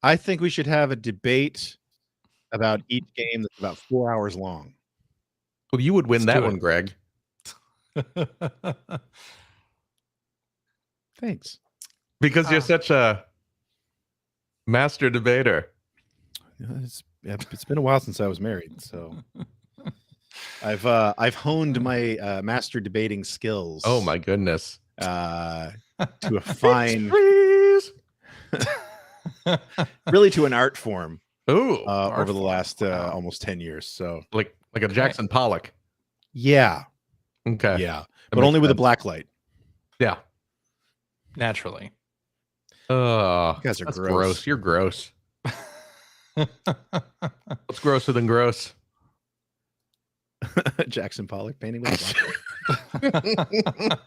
I think we should have a debate about each game that's about 4 hours long. Well, you would win Let's that do one, it. Greg. Thanks. Because you're such a master debater. It's been a while since I was married, so I've honed my master debating skills. Oh my goodness. To a fine, Trees. really to an art form. Ooh, over the last almost 10 years. So like a Jackson Pollock. Yeah. Okay. Yeah. But only with a black light. Yeah. Naturally. Oh, you guys are that's gross. You're gross. What's grosser than gross? Jackson Pollock painting with a black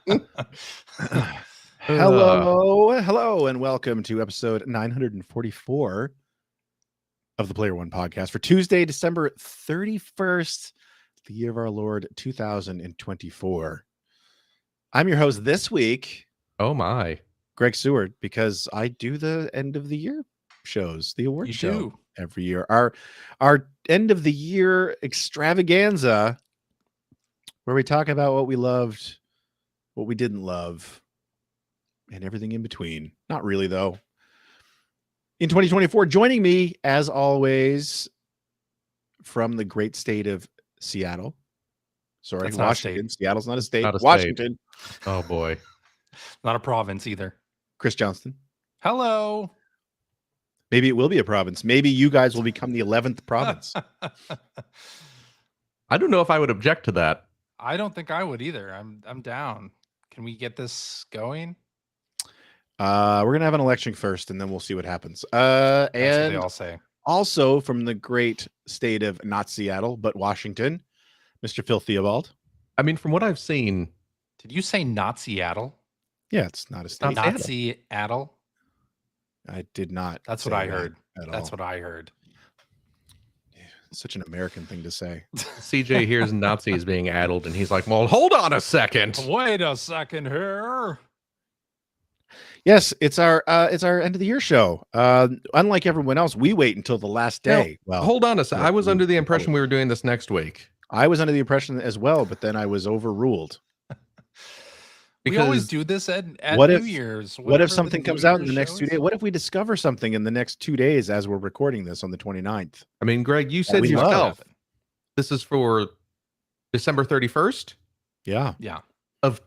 light. Hello, and welcome to episode 944 of the Player One podcast for Tuesday, December 31st, the year of our Lord 2024. I'm your host this week. Oh my, Greg Seward, because I do the end of the year shows, the award show every year. Our end of the year extravaganza, where we talk about what we loved, what we didn't love, and everything in between. Not really, though. In 2024, joining me, as always, from the great state of Seattle. Sorry, That's Washington. Seattle's not a state. Not a Washington. State. Oh, boy. Not a province either. Chris Johnston. Hello. Maybe it will be a province. Maybe you guys will become the 11th province. I don't know if I would object to that. I don't think I would either. I'm down. Can we get this going? We're gonna have an election first, and then we'll see what happens. That's what And they all say. Also from the great state of not Seattle, but Washington, Mr. Phil Theobald. I mean, from what I've seen, did you say not Seattle? Yeah, it's not a state. Not Seattle. I did not. That's what I heard. That's what I heard. Such an American thing to say. CJ hears Nazis being addled, and he's like, "Well, hold on a second. Wait a second here." Yes, it's our end of the year show. Unlike everyone else, we wait until the last day. Well, hold on a second. I was under the impression we were doing this next week. I was under the impression as well, but then I was overruled. We always do this at New Year's. What if something comes out in the next 2 days? What if we discover something in the next 2 days as we're recording this on the 29th? I mean, Greg, you said yourself, this is for December 31st? Yeah. Of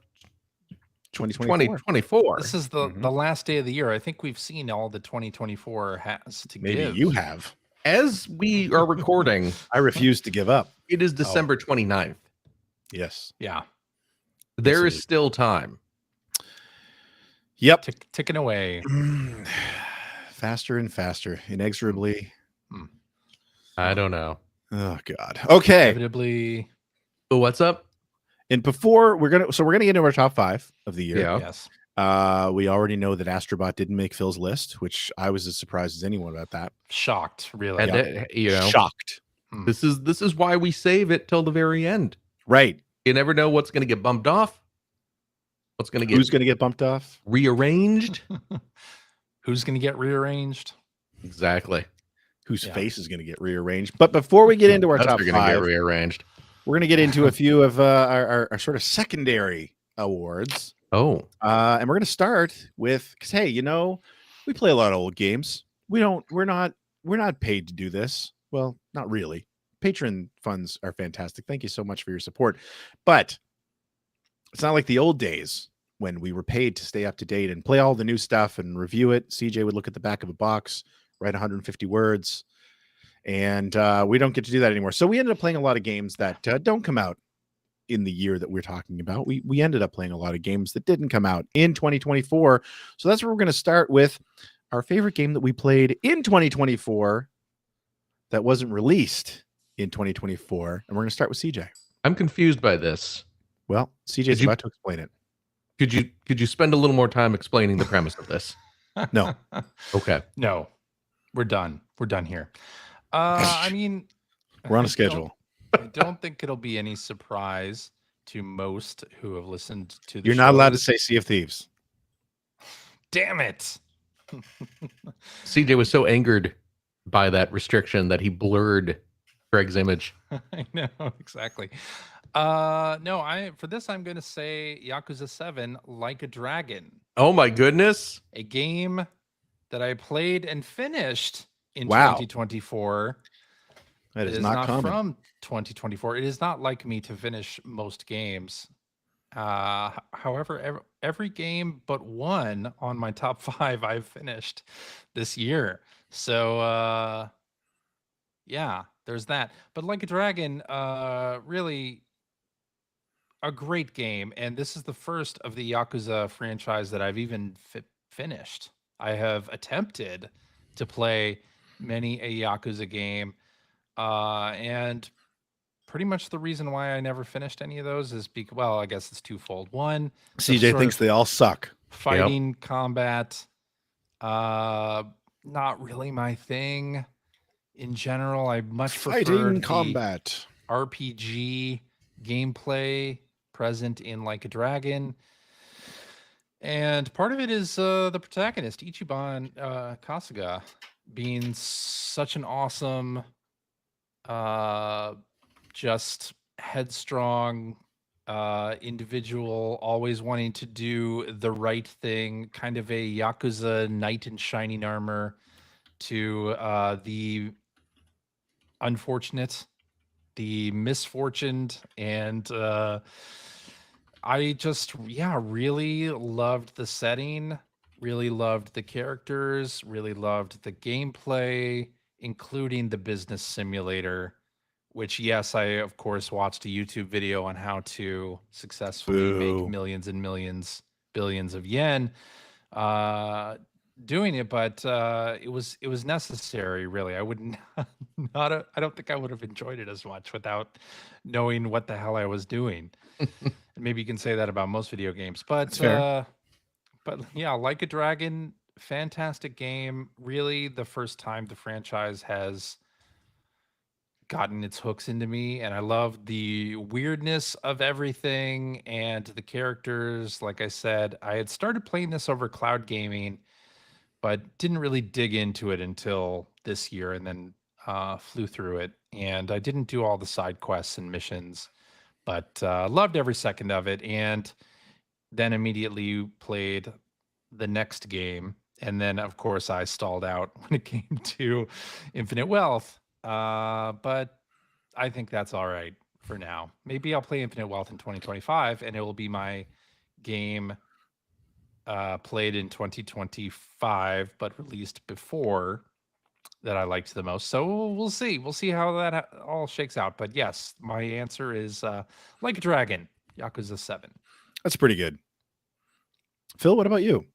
2024. This is the last day of the year. I think we've seen all the 2024 has to give. Maybe you have. As we are recording, I refuse to give up. It is December 29th. Yes. Yeah. There is still time. Yep. Ticking away. Faster and faster, inexorably. I don't know. Oh, God. Okay. Inevitably. Oh, what's up? And before we're gonna get into our top 5 of the year. Yeah. Yes. We already know that Astrobot didn't make Phil's list, which I was as surprised as anyone about that. Shocked, really. And shocked. This is why we save it till the very end. Right. You never know what's going to get bumped off. Who's going to get bumped off? Rearranged. Who's going to get rearranged? Exactly. Whose face is going to get rearranged? But before we get into our top 5, get rearranged. We're going to get into a few of our sort of secondary awards. Oh. And we're going to start with, because hey, we play a lot of old games. We're not paid to do this. Well, not really. Patreon funds are fantastic. Thank you so much for your support. But it's not like the old days when we were paid to stay up to date and play all the new stuff and review it. CJ would look at the back of a box, write 150 words, and we don't get to do that anymore. So we ended up playing a lot of games that don't come out in the year that we're talking about. We ended up playing a lot of games that didn't come out in 2024. So that's where we're going to start with our favorite game that we played in 2024 that wasn't released in 2024. And we're going to start with CJ. I'm confused by this. Well, CJ's about to explain it. Could you spend a little more time explaining the premise of this? No. Okay. No. We're done. We're done here. I mean, we're on a schedule. I don't think it'll be any surprise to most who have listened to the You're not allowed to say Sea of Thieves. Damn it. CJ was so angered by that restriction that he blurred Greg's image. I know, exactly. No, for this I'm gonna say Yakuza 7 Like a Dragon. Oh my goodness. A game that I played and finished in Wow. 2024. That It is is not not common. from 2024. It is not like me to finish most games. However, every game but one on my top 5 I've finished this year. So yeah, there's that. But Like a Dragon, really a great game, and this is the first of the Yakuza franchise that I've even finished. I have attempted to play many a Yakuza game, and pretty much the reason why I never finished any of those is because, well, I guess it's twofold. One, the CJ sort thinks of they all suck. fighting combat, not really my thing. In general, I much preferred Fighting the combat. RPG gameplay present in Like a Dragon. And part of it is the protagonist, Ichiban Kasuga, being such an awesome, just headstrong individual, always wanting to do the right thing, kind of a Yakuza knight in shining armor to the unfortunate, the misfortuned, and I just really loved the setting, really loved the characters, really loved the gameplay, including the business simulator, which, yes, I of course watched a YouTube video on how to successfully make Boo. millions and millions, billions of yen doing it, but it was necessary, really. I wouldn't I don't think I would have enjoyed it as much without knowing what the hell I was doing. Maybe you can say that about most video games, That's fair. but yeah, Like a Dragon, fantastic game. Really, the first time the franchise has gotten its hooks into me, and I love the weirdness of everything and the characters. Like I said, I had started playing this over cloud gaming, but didn't really dig into it until this year, and then flew through it. And I didn't do all the side quests and missions, but loved every second of it. And then immediately played the next game. And then, of course, I stalled out when it came to Infinite Wealth. But I think that's all right for now. Maybe I'll play Infinite Wealth in 2025, and it will be my game played in 2025, but released before, that I liked the most. So we'll see. We'll see how that all shakes out. But yes, my answer is Like a Dragon, Yakuza 7. That's pretty good. Phil, what about you?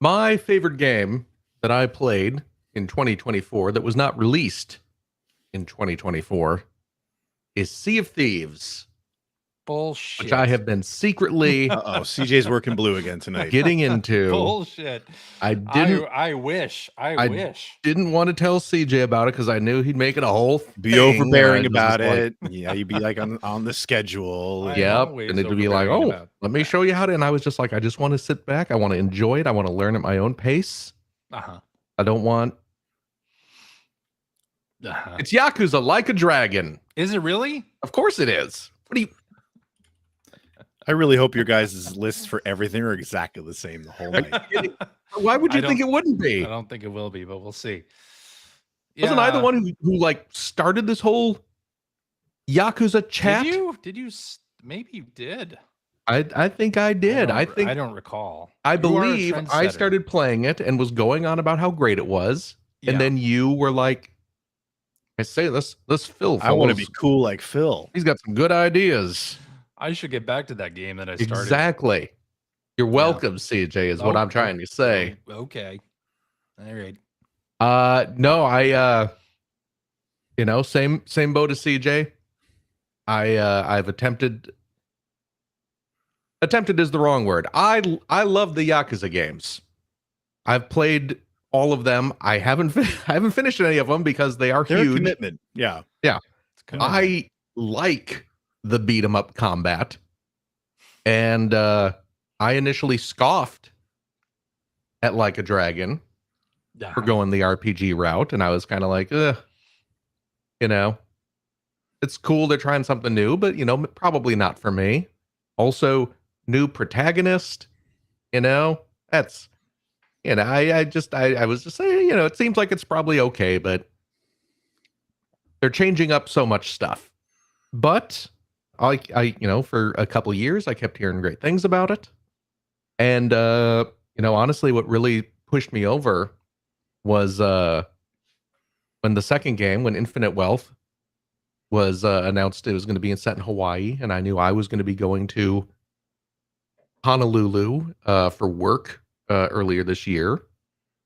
My favorite game that I played in 2024 that was not released in 2024 is Sea of Thieves, Bullshit. which I have been secretly Uh-oh, CJ's working blue again tonight. getting into. Bullshit. I didn't I wish. I wish. didn't want to tell CJ about it because I knew he'd make it a whole Be thing, overbearing and I about just was it. Yeah, you'd be like on the schedule. I- Yep, always and it'd be like, overbearing oh, about let me show you how to. And I was just like, I just want to sit back. I want to enjoy it. I want to learn at my own pace. Uh-huh. I don't want. Uh-huh. It's Yakuza Like a Dragon. Is it really? Of course it is. What do you? I really hope your guys' lists for everything are exactly the same the whole night. Why would I you think don't- it wouldn't be? I don't think it will be, but we'll see. Wasn't I the Yeah. one who like started this whole Yakuza chat? Did you? Maybe you did. I think I did. I think I don't recall. I You are a believe I trendsetter. started playing it and was going on about how great it was, Yeah. and then you were like, "I say this Phil. I want to fellas, be cool like Phil. He's got some good ideas." I should get back to that game that I started. Exactly. You're welcome, CJ. Is what Oh, I'm trying to say. Okay. All right. No, I same boat as CJ. I've attempted is the wrong word. I love the Yakuza games. I've played all of them. I haven't finished any of them because they are They're a huge. commitment. Yeah. It's commitment. I like the beat 'em up combat, and I initially scoffed at Like a Dragon Yeah. for going the RPG route, and I was kind of like, ugh, you know, it's cool they're trying something new, but probably not for me. Also, new protagonist, that's I was just saying, it seems like it's probably okay, but they're changing up so much stuff. But for a couple years, I kept hearing great things about it. And, honestly, what really pushed me over was when the second game, when Infinite Wealth was announced, it was going to be set in Hawaii. And I knew I was going to be going to Honolulu for work earlier this year,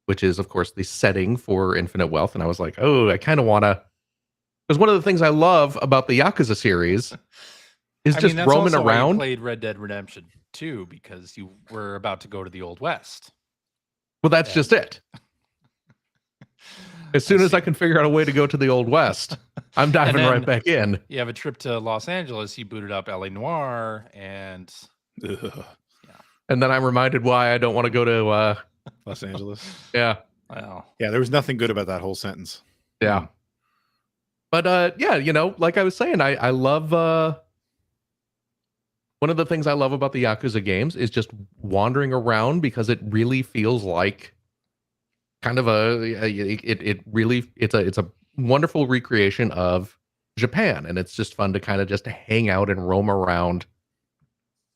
which is, of course, the setting for Infinite Wealth. And I was like, oh, I kind of want to. Because one of the things I love about the Yakuza series is just that's roaming also why you around. played Red Dead Redemption 2 because you were about to go to the Old West. Well, that's just it. As soon as I can figure out a way to go to the Old West, I'm diving right back in. You have a trip to Los Angeles. You booted up LA Noire, and and then I'm reminded why I don't want to go to Los Angeles. Yeah. Wow. Yeah, there was nothing good about that whole sentence. Yeah. But like I was saying, I love one of the things I love about the Yakuza games is just wandering around, because it really feels like kind of it's a wonderful recreation of Japan, and it's just fun to kind of just hang out and roam around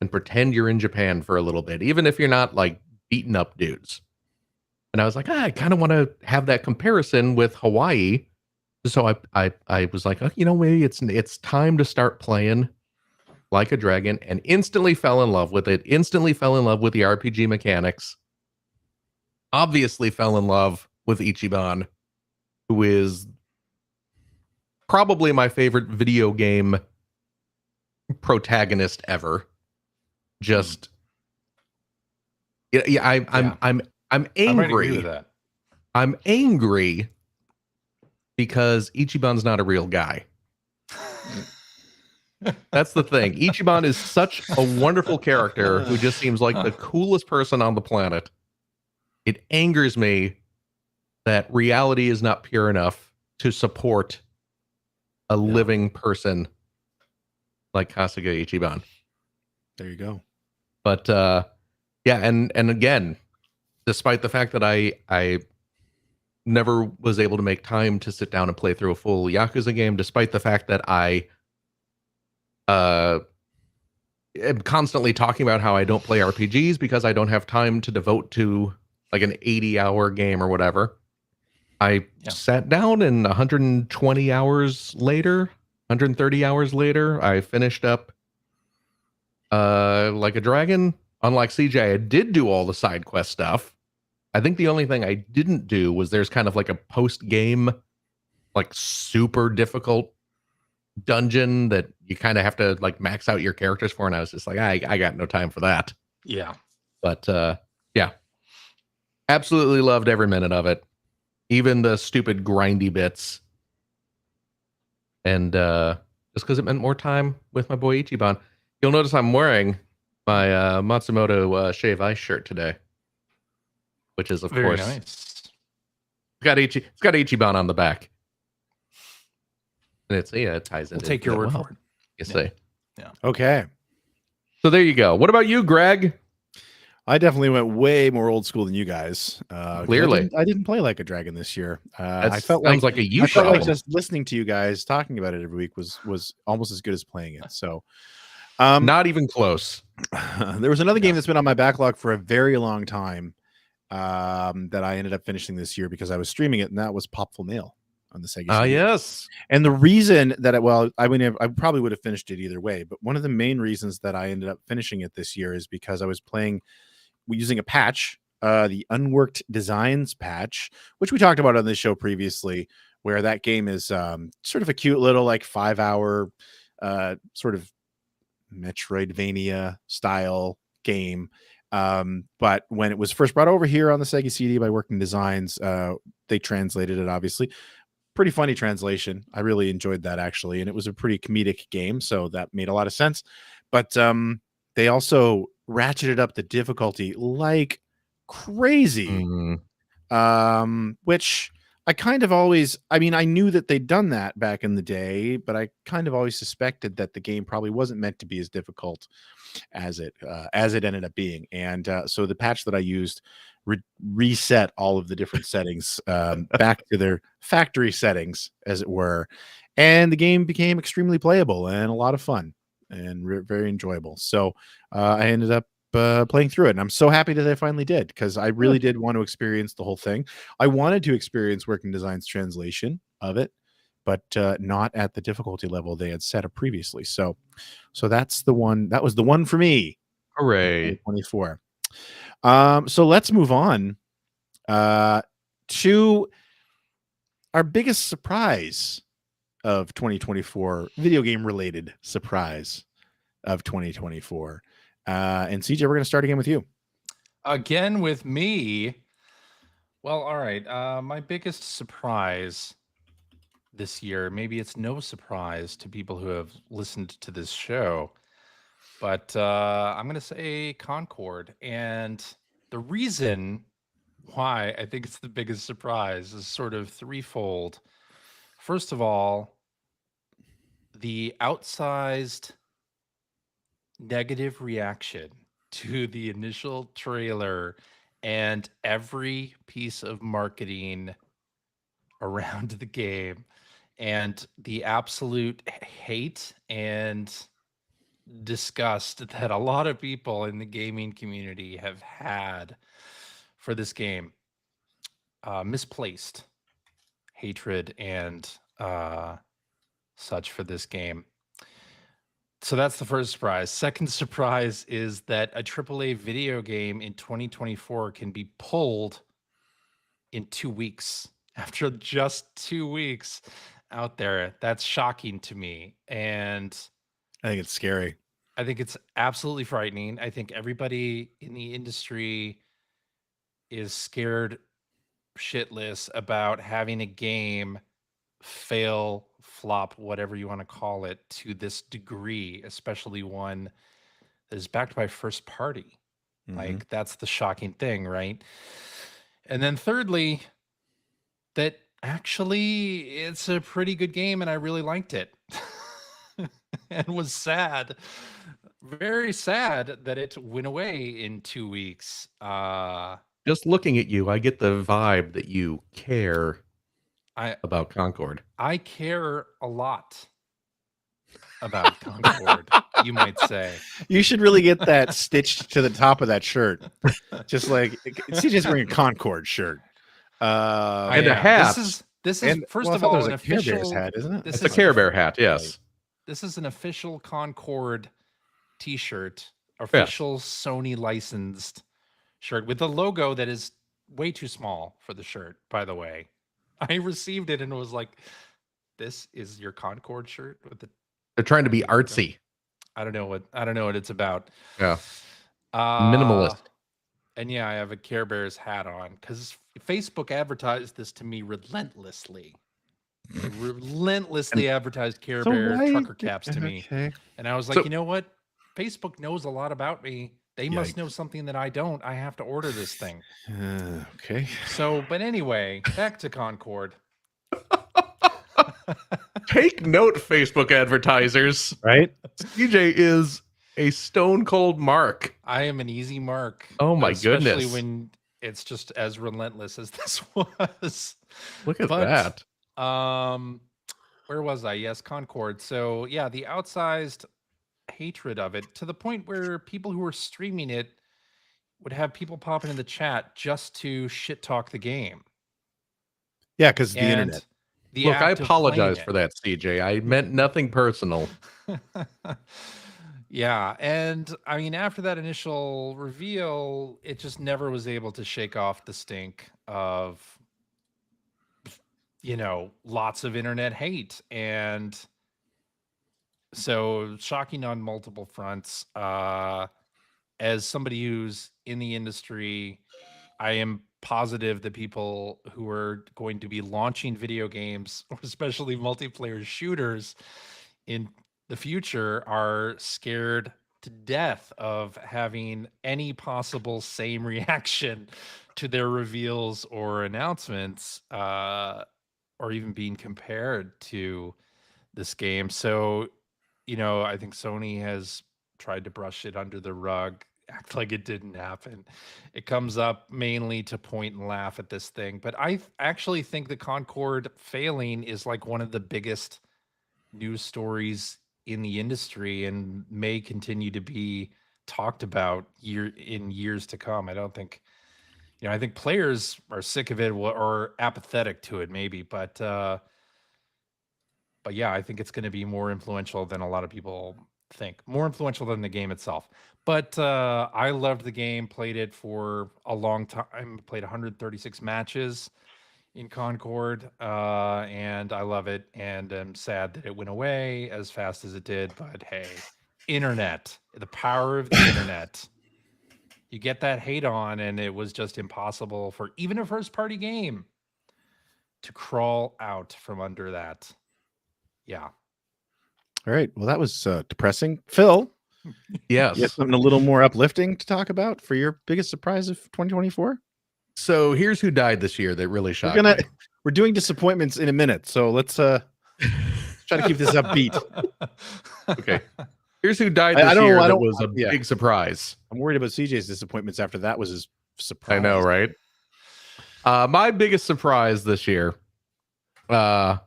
and pretend you're in Japan for a little bit, even if you're not like beating up dudes. And I was like, I kind of want to have that comparison with Hawaii. So I was like, maybe it's time to start playing Like a Dragon, and instantly fell in love with it. Instantly fell in love with the RPG mechanics. Obviously fell in love with Ichiban, who is probably my favorite video game protagonist ever. Just I'm angry. I might agree with that. I'm angry because Ichiban's not a real guy. That's the thing. Ichiban is such a wonderful character who just seems like the coolest person on the planet. It angers me that reality is not pure enough to support a living person like Kasuga Ichiban. There you go. But and again, despite the fact that I never was able to make time to sit down and play through a full Yakuza game, despite the fact that I am constantly talking about how I don't play RPGs because I don't have time to devote to like an 80-hour game or whatever. I sat down, and 120 hours later, 130 hours later, I finished up Like a Dragon. Unlike CJ, I did do all the side quest stuff. I think the only thing I didn't do was there's kind of like a post-game, like super difficult dungeon that you kind of have to like max out your characters for, and I was just like, I got no time for that. Yeah. But yeah. Absolutely loved every minute of it. Even the stupid grindy bits. And just because it meant more time with my boy Ichiban. You'll notice I'm wearing my Matsumoto Shave Ice shirt today. Which is, of Very course, nice. It's got Ichiban on the back. And it ties in. We'll take your word for it. You see. Yeah. Okay. So there you go. What about you, Greg? I definitely went way more old school than you guys. Clearly. I didn't play Like a Dragon this year. I felt sounds like a you I felt problem. like just listening to you guys talking about it every week was almost as good as playing it. So not even close. there was another game that's been on my backlog for a very long time that I ended up finishing this year because I was streaming it, and that was Popful Mail on the Sega. Yes. And the reason that I probably would have finished it either way, but one of the main reasons that I ended up finishing it this year is because I was playing using a patch, the Unworked Designs patch, which we talked about on this show previously, where that game is sort of a cute little like 5-hour sort of Metroidvania style game. But when it was first brought over here on the Sega CD by Working Designs, they translated it, obviously. Pretty funny translation. I really enjoyed that, actually. And it was a pretty comedic game, so that made a lot of sense. But they also ratcheted up the difficulty like crazy. Which I kind of always, I mean, I knew that they'd done that back in the day, but I kind of always suspected that the game probably wasn't meant to be as difficult as it ended up being. And so the patch that I used reset all of the different settings back to their factory settings, as it were, and the game became extremely playable and a lot of fun and very enjoyable. So I ended up playing through it, and I'm so happy that I finally did, because I really did want to experience the whole thing. I wanted to experience Working Design's translation of it, but not at the difficulty level they had set up previously. So that's the one. That was the one for me. Hooray. 2024. So let's move on to our biggest surprise of 2024, video game related surprise of 2024. And CJ, we're going to start again with you. Again with me. Well, all right. My biggest surprise this year, maybe it's no surprise to people who have listened to this show, but I'm going to say Concord. And the reason why I think it's the biggest surprise is sort of threefold. First of all, the outsized negative reaction to the initial trailer and every piece of marketing around the game, and the absolute hate and disgust that a lot of people in the gaming community have had for this game. Misplaced hatred and such for this game. So that's the first surprise. Second surprise is that a AAA video game in 2024 can be pulled in 2 weeks after just 2 weeks out there. That's shocking to me. And I think it's scary. I think it's absolutely frightening. I think everybody in the industry is scared shitless about having a game fail, flop, whatever you want to call it, to this degree, especially one that is backed by first party. Like, that's the shocking thing, right? And then thirdly, that actually it's a pretty good game and I really liked it. And was sad, very sad that it went away in 2 weeks. Just looking at you, I get the vibe that you care I about Concord. I care a lot about Concord, you might say. You should really get that stitched to the top of that shirt. Just like CJ's wearing a Concord shirt. And a hat. This is and, first well, I of thought there all was an a Care Bears official hat, isn't it? this It's a is Care Bear hat, yes. This is an official Concord t-shirt, official Sony licensed shirt with a logo that is way too small for the shirt, by the way. I received it and was like, this is your Concord shirt with the They're trying to be artsy. I don't know what it's about. Yeah. Minimalist. And yeah, I have a Care Bears hat on because Facebook advertised this to me relentlessly. They relentlessly advertised Care Bear trucker caps to me. And I was like, you know what? Facebook knows a lot about me. They must know something that I don't. I have to order this thing. Okay. So, but anyway, back to Concord. Take note, Facebook advertisers. Right? CJ is a stone cold mark. I am an easy mark. Oh my especially goodness. when it's just as relentless as this was. Look at that. Where was I? Yes, Concord. So yeah, the outsized hatred of it, to the point where people who were streaming it would have people popping in the chat just to shit talk the game. Yeah, because the internet. Look, I apologize for that, CJ. I meant nothing personal. Yeah, and I mean, after that initial reveal, it just never was able to shake off the stink of, lots of internet hate. And so shocking on multiple fronts. As somebody who's in the industry, I am positive that people who are going to be launching video games, or especially multiplayer shooters in the future, are scared to death of having any possible same reaction to their reveals or announcements, or even being compared to this game. So, I think Sony has tried to brush it under the rug, act like it didn't happen. It comes up mainly to point and laugh at this thing. But actually think the Concord failing is like one of the biggest news stories in the industry and may continue to be talked about in years to come. I don't think, I think players are sick of it or apathetic to it maybe, but yeah, I think it's going to be more influential than a lot of people think. More influential than the game itself. But I loved the game, played it for a long time, played 136 matches in Concord, and I love it. And I'm sad that it went away as fast as it did. But hey, internet, the power of the internet. You get that hate on, and it was just impossible for even a first-party game to crawl out from under that. Yeah. All right. Well, that was depressing. Phil, Yes. you have something a little more uplifting to talk about for your biggest surprise of 2024? So here's who died this year that really shocked me. We're doing disappointments in a minute, so let's try to keep this upbeat. Okay. Here's who died this year that was a big surprise. I'm worried about CJ's disappointments after that was his surprise. I know, right? My biggest surprise this year was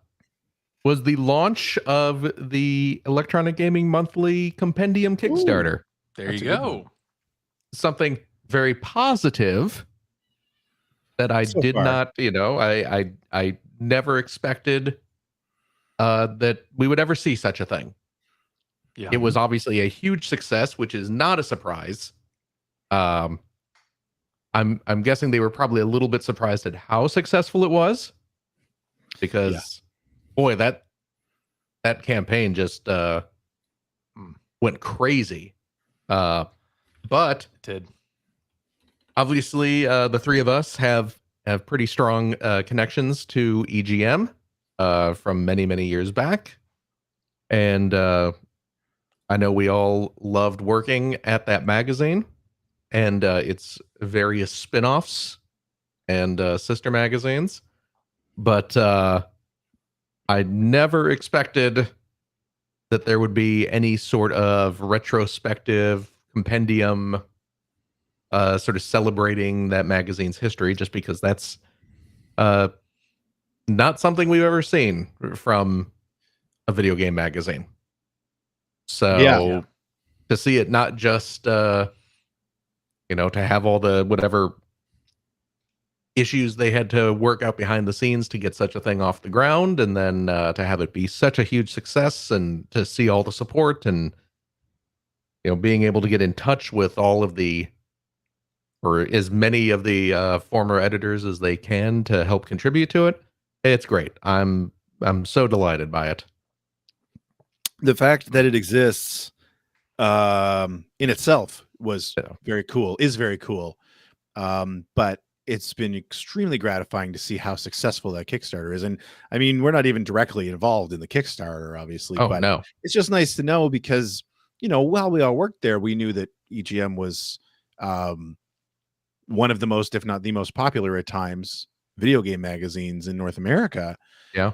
the launch of the Electronic Gaming Monthly Compendium Kickstarter. There you go. Something very positive that I did not, I never expected that we would ever see such a thing. Yeah. It was obviously a huge success, which is not a surprise. I'm guessing they were probably a little bit surprised at how successful it was, because boy, that campaign just went crazy. But it did. Obviously, the three of us have pretty strong connections to EGM from many, many years back. And I know we all loved working at that magazine and its various spin-offs and sister magazines. But I never expected that there would be any sort of retrospective compendium sort of celebrating that magazine's history, just because that's not something we've ever seen from a video game magazine. So to see it not just, to have all the whatever issues they had to work out behind the scenes to get such a thing off the ground, and then to have it be such a huge success, and to see all the support, and being able to get in touch with all of the, or as many of the former editors as they can to help contribute to it. It's great. I'm so delighted by it. The fact that it exists in itself was very cool, is very cool. But it's been extremely gratifying to see how successful that Kickstarter is. And I mean, we're not even directly involved in the Kickstarter, obviously, but no, it's just nice to know, because, while we all worked there, we knew that EGM was one of the most, if not the most popular at times, video game magazines in North America. Yeah.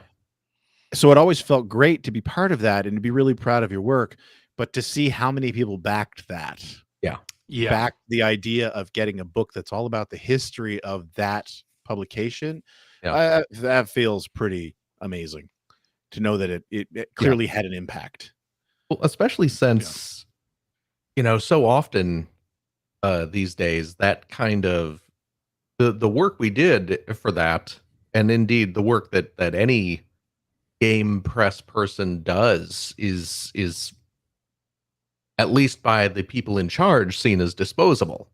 So it always felt great to be part of that and to be really proud of your work, but to see how many people backed that. Yeah. Back the idea of getting a book that's all about the history of that publication. That feels pretty amazing to know that it clearly had an impact. Well, especially since, so often these days, that kind of the work we did for that, and indeed the work that any game press person does is at least by the people in charge seen as disposable.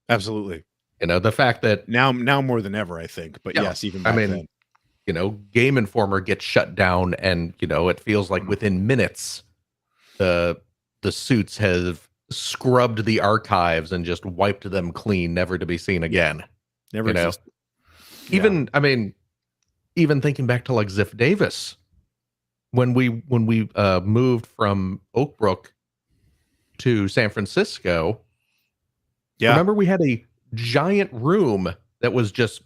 Absolutely. The fact that now more than ever, I think, but yes, even back then. Game Informer gets shut down, and it feels like within minutes the suits have scrubbed the archives and just wiped them clean, never to be seen again. Never existed. Even even thinking back to like Ziff Davis, when we moved from Oak Brook to San Francisco, Yeah. remember we had a giant room that was just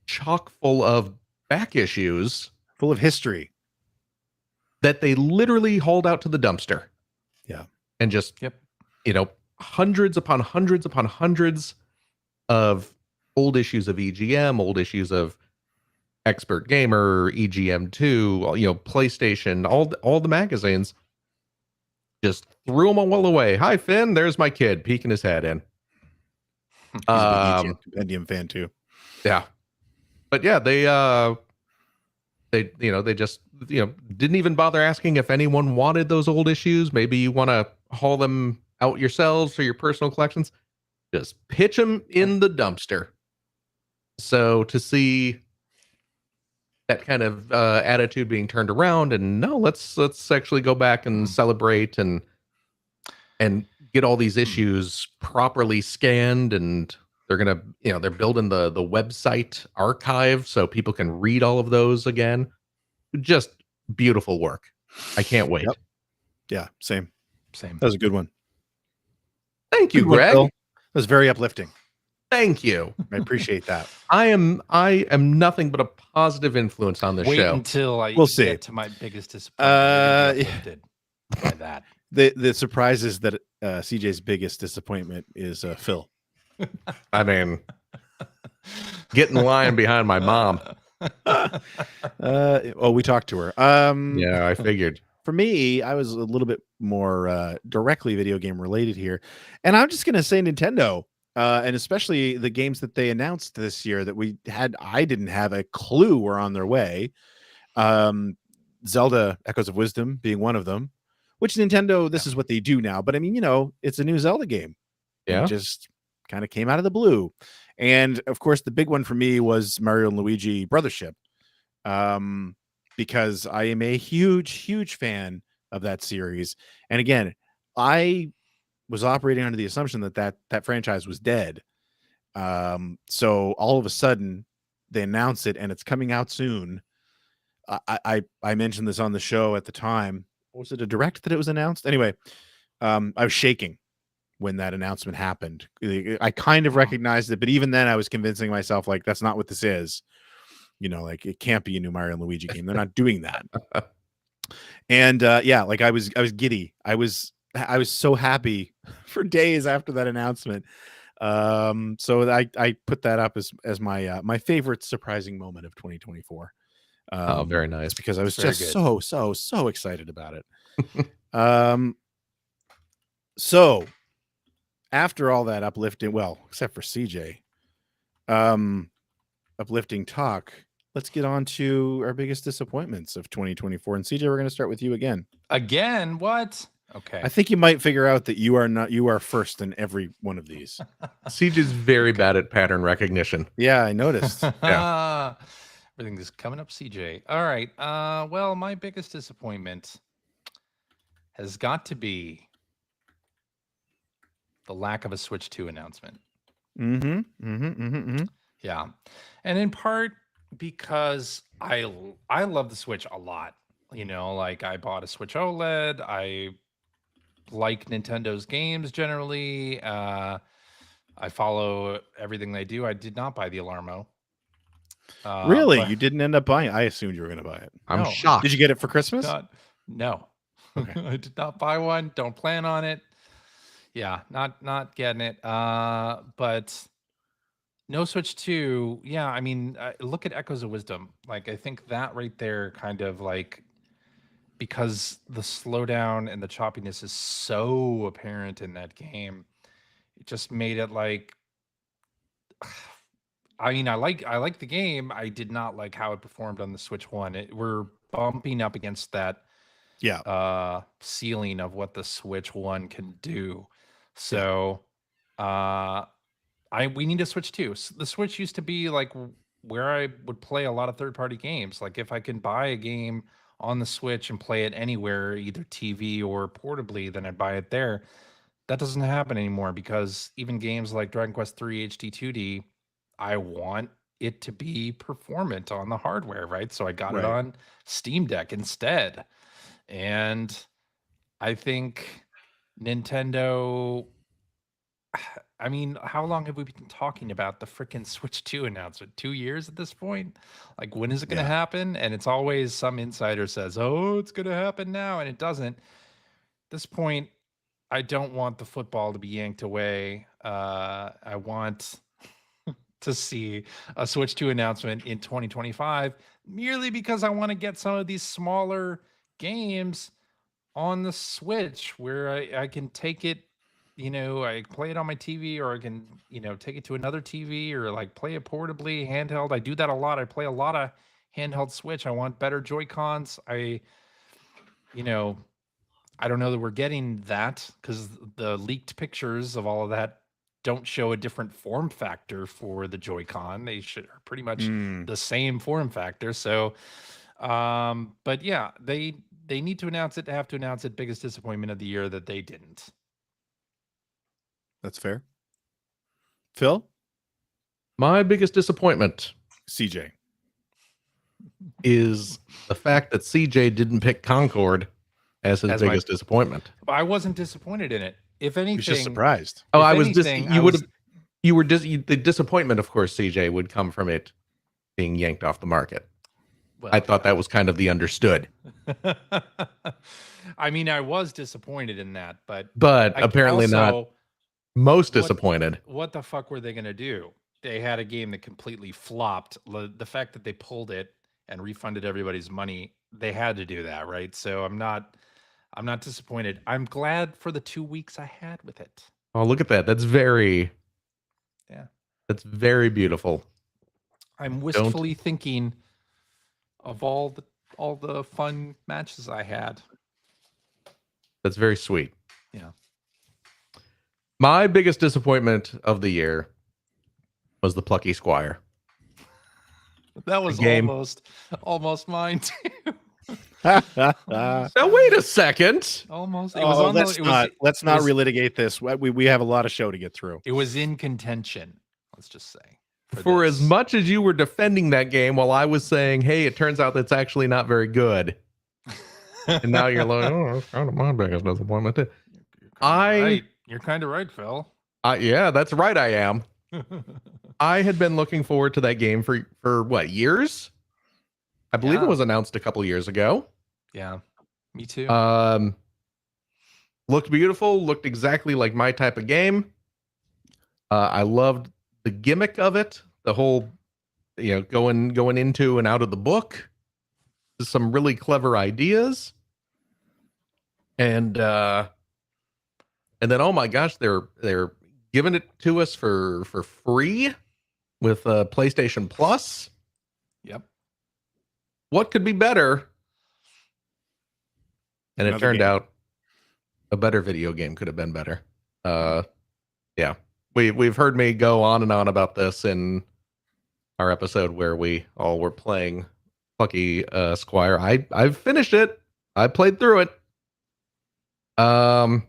chock full of back issues Full of history. that they literally hauled out to the dumpster. Yeah. And just, Yep. hundreds upon hundreds upon hundreds of old issues of EGM, old issues of Expert Gamer, EGM2, PlayStation, all the magazines. Just threw them all away. Hi, Finn. There's my kid peeking his head in. He's a big EGM Compendium fan too. Yeah, but yeah, they just didn't even bother asking if anyone wanted those old issues. Maybe you want to haul them out yourselves for your personal collections. Just pitch them in the dumpster. So to see that kind of attitude being turned around, and no, let's actually go back and celebrate and get all these issues properly scanned, and they're gonna they're building the website archive so people can read all of those again. Just beautiful work. I can't wait. Yep. Yeah, same. Same. That was a good one. Thank you, Good one, Greg. Phil. That was very uplifting. Thank you. I appreciate that. I am nothing but a positive influence on this Wait show. until I We'll see. get to my biggest disappointment. You're gonna be uplifted by that. The surprise is that CJ's biggest disappointment is Phil. I mean, get in line behind my mom. We talked to her. Yeah, I figured. For me, I was a little bit more directly video game related here, and I'm just gonna say Nintendo, and especially the games that they announced this year that I didn't have a clue were on their way. Zelda: Echoes of Wisdom being one of them, which Nintendo, this is what they do now. But I mean, it's a new Zelda game. Yeah, it just kind of came out of the blue. And of course, the big one for me was Mario and Luigi Brothership, because I am a huge fan of that series. And again, I was operating under the assumption that franchise was dead. So all of a sudden, they announce it, and it's coming out soon. I mentioned this on the show at the time. Was it a direct that it was announced? Anyway, I was shaking when that announcement happened. I kind of recognized it, but even then I was convincing myself, like, that's not what this is. Like, it can't be a new Mario and Luigi game. They're not doing that. And like I was giddy. I was so happy for days after that announcement. So I put that up as my favorite surprising moment of 2024. Oh, very nice. Because I was Very just good. so excited about it. So after all that uplifting, well, except for CJ, uplifting talk, let's get on to our biggest disappointments of 2024. And CJ, we're going to start with you again. Again, what? Okay. I think you might figure out that you are first in every one of these. CJ's very bad at pattern recognition. Yeah, I noticed. Yeah. Everything is coming up, CJ. All right. Well, my biggest disappointment has got to be the lack of a Switch 2 announcement. Yeah. And in part because I love the Switch a lot. Like, I bought a Switch OLED. I like Nintendo's games generally. I follow everything they do. I did not buy the Alarmo. Really? but- You didn't end up buying it? I assumed you were going to buy it. I'm No. shocked. Did you get it for Christmas? No. Okay. I did not buy one. Don't plan on it. Yeah, not getting it. But no Switch 2. Yeah, I mean, look at Echoes of Wisdom. Like, I think that right there kind of, like, because the slowdown and the choppiness is so apparent in that game, it just made it like, I mean, I like the game. I did not like how it performed on the Switch 1. We're bumping up against that ceiling of what the Switch 1 can do. So we need a Switch 2. The Switch used to be like where I would play a lot of third-party games. Like, if I can buy a game on the Switch and play it anywhere, either TV or portably, then I'd buy it there. That doesn't happen anymore, because even games like Dragon Quest III HD 2D, I want it to be performant on the hardware, right? So I got it on Steam Deck instead. And I think Nintendo. I mean, how long have we been talking about the freaking Switch 2 announcement? 2 years at this point? Like, when is it going to Yeah. happen? And it's always some insider says, oh, it's going to happen now. And it doesn't. At this point, I don't want the football to be yanked away. I want to see a Switch 2 announcement in 2025 merely because I want to get some of these smaller games on the Switch where I can take it, I play it on my TV, or I can, take it to another TV, or like play it portably, handheld. I do that a lot. I play a lot of handheld Switch. I want better Joy-Cons. You know, I don't know that we're getting that because the leaked pictures of all of that don't show a different form factor for the Joy-Con. They are pretty much the same form factor. So, but yeah, they need to announce it. They have to announce it. Biggest disappointment of the year that they didn't. That's fair. Phil? My biggest disappointment CJ. is the fact that CJ didn't pick Concord as his biggest disappointment. I wasn't disappointed in it. If anything, You're just surprised. Oh, I was just the disappointment, of course, CJ, would come from it being yanked off the market. Well, I thought that was kind of the understood. I mean, I was disappointed in that, but apparently not most disappointed. What the fuck were they going to do? They had a game that completely flopped. The fact that they pulled it and refunded everybody's money, they had to do that, right? So I'm not disappointed. I'm glad for the 2 weeks I had with it. Oh, look at that. That's very beautiful. I'm wistfully thinking of all the fun matches I had. That's very sweet. Yeah. My biggest disappointment of the year was the Plucky Squire. That was almost mine too. Now wait a second. Almost. It was let's not relitigate this. We have a lot of show to get through. It was in contention. Let's just say. For as much as you were defending that game, while I was saying, "Hey, it turns out that's actually not very good," and now you're like, "Oh, that's kind of my biggest disappointment." You're kind of right, Phil. Yeah, that's right. I am. I had been looking forward to that game for what, years? I believe it was announced a couple years ago. Yeah, me too. Looked beautiful. Looked exactly like my type of game. I loved the gimmick of it. The whole, going into and out of the book. Some really clever ideas. And then, oh my gosh, they're giving it to us for free with PlayStation Plus. Yep. What could be better? And it turned out a better video game could have been better. Yeah. We've heard me go on and on about this in our episode where we all were playing Plucky Squire. I've finished it. I played through it. But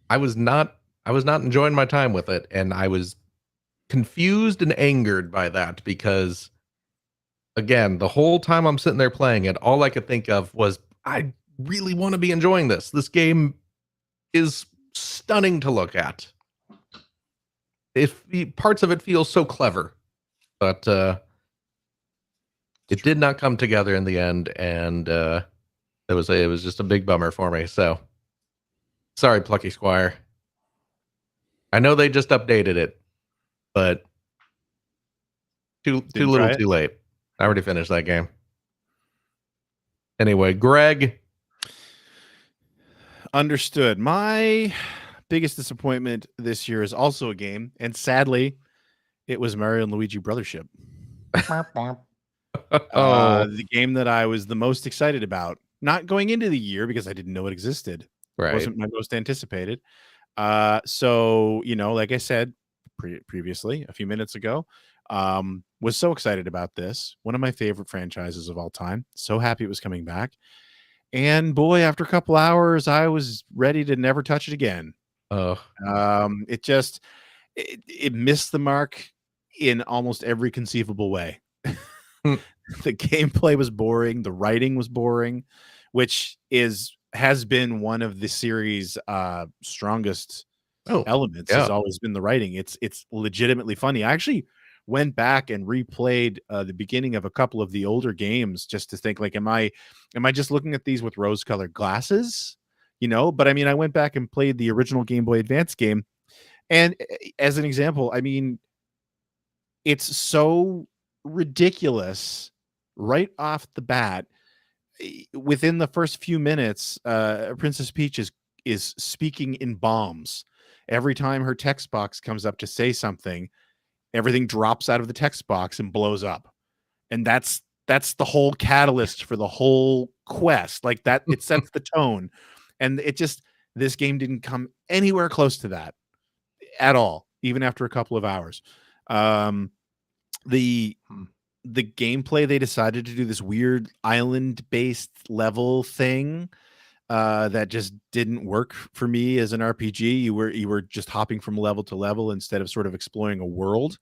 I was not enjoying my time with it, and I was confused and angered by that because, again, the whole time I'm sitting there playing it, all I could think of was, I really want to be enjoying this. This game is stunning to look at. Parts of it feel so clever, but it did not come together in the end, and it was just a big bummer for me. So sorry, Plucky Squire. I know they just updated it, but too little, too late. I already finished that game. Anyway, Greg. Understood. My biggest disappointment this year is also a game, and sadly, it was Mario and Luigi Brothership. The game that I was the most excited about, not going into the year because I didn't know it existed. Right. It wasn't my most anticipated. So, like I said previously, a few minutes ago, was so excited about this. One of my favorite franchises of all time. So happy it was coming back. And boy, after a couple hours, I was ready to never touch it again. It missed the mark in almost every conceivable way. The gameplay was boring. The writing was boring, which is has been one of the series' strongest elements. yeah. Has always been the writing. It's legitimately funny. I actually went back and replayed the beginning of a couple of the older games just to think, like, am I just looking at these with rose-colored glasses? But I mean, I went back and played the original Game Boy Advance game, and as an example, I mean, it's so ridiculous right off the bat. Within the first few minutes, Princess Peach is speaking in bombs. Every time her text box comes up to say something, everything drops out of the text box and blows up. And that's the whole catalyst for the whole quest. Like that, it sets the tone. And this game didn't come anywhere close to that at all, even after a couple of hours. The gameplay, they decided to do this weird island-based level thing that just didn't work for me as an RPG. You were just hopping from level to level instead of sort of exploring a world.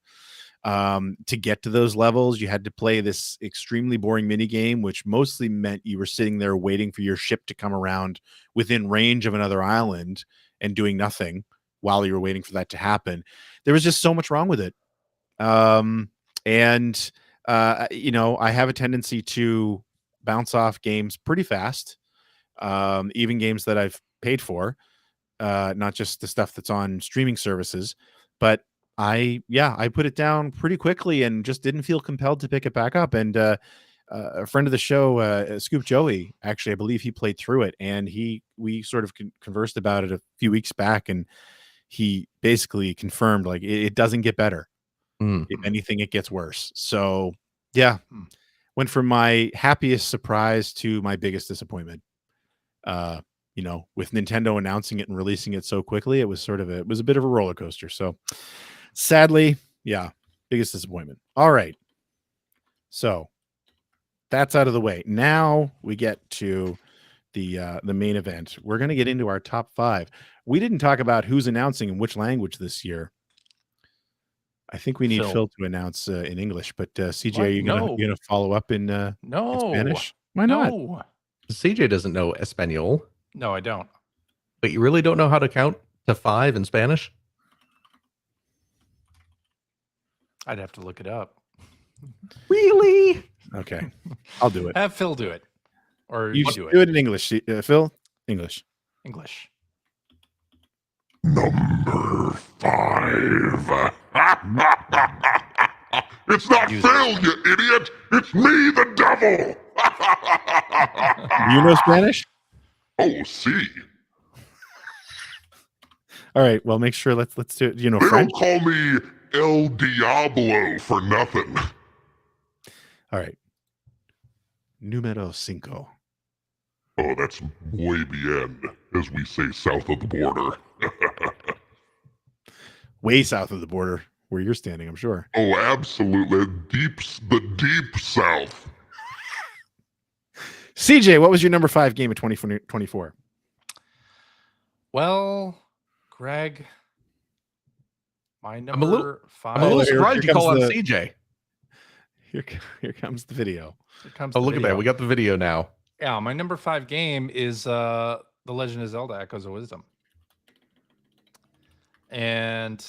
To get to those levels, you had to play this extremely boring mini game, which mostly meant you were sitting there waiting for your ship to come around within range of another island and doing nothing while you were waiting for that to happen. There was just so much wrong with it. And I have a tendency to bounce off games pretty fast, even games that I've paid for, not just the stuff that's on streaming services. But I put it down pretty quickly and just didn't feel compelled to pick it back up. And a friend of the show, Scoop Joey, actually, I believe he played through it, and we sort of conversed about it a few weeks back, and he basically confirmed, like, it doesn't get better. If anything, it gets worse. So yeah, went from my happiest surprise to my biggest disappointment. With Nintendo announcing it and releasing it so quickly, it was a bit of a roller coaster. So sadly, yeah, biggest disappointment. All right. So that's out of the way. Now we get to the main event. We're going to get into our top 5. We didn't talk about who's announcing in which language this year. I think we need Phil to announce in English, but CJ, are you gonna follow up in in Spanish? Why not? No. CJ doesn't know Espanol. No, I don't. But you really don't know how to count to 5 in Spanish? I'd have to look it up. Really? Okay, I'll do it. Have Phil do it, or you do it in English. Phil, English. English. Number 5. It's not Phil, you idiot! It's me, the devil! You know Spanish? Oh, sí. All right. Well, make sure. Let's do it. You know They French? don't call me El Diablo for nothing. All right. Número 5. Oh, that's muy bien, as we say south of the border. Way south of the border, where you're standing, I'm sure. Oh, absolutely. The deep south. CJ, what was your number 5 game of 2024? Well, Greg, my number I'm a little 5. surprised you call out CJ. Here comes the video. Look at that. We got the video now. Yeah, my number 5 game is The Legend of Zelda: Echoes of Wisdom. And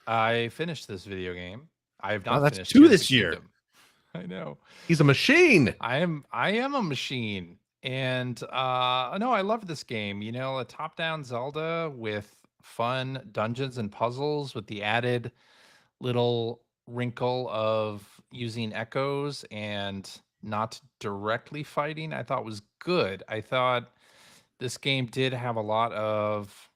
I finished this video game. I have not that's finished 2 Tears of this the year. Kingdom. I know. He's a machine. I am a machine. And no, I love this game. A top-down Zelda with fun dungeons and puzzles with the added little wrinkle of using echoes and not directly fighting, I thought was good. I thought this game did have a lot of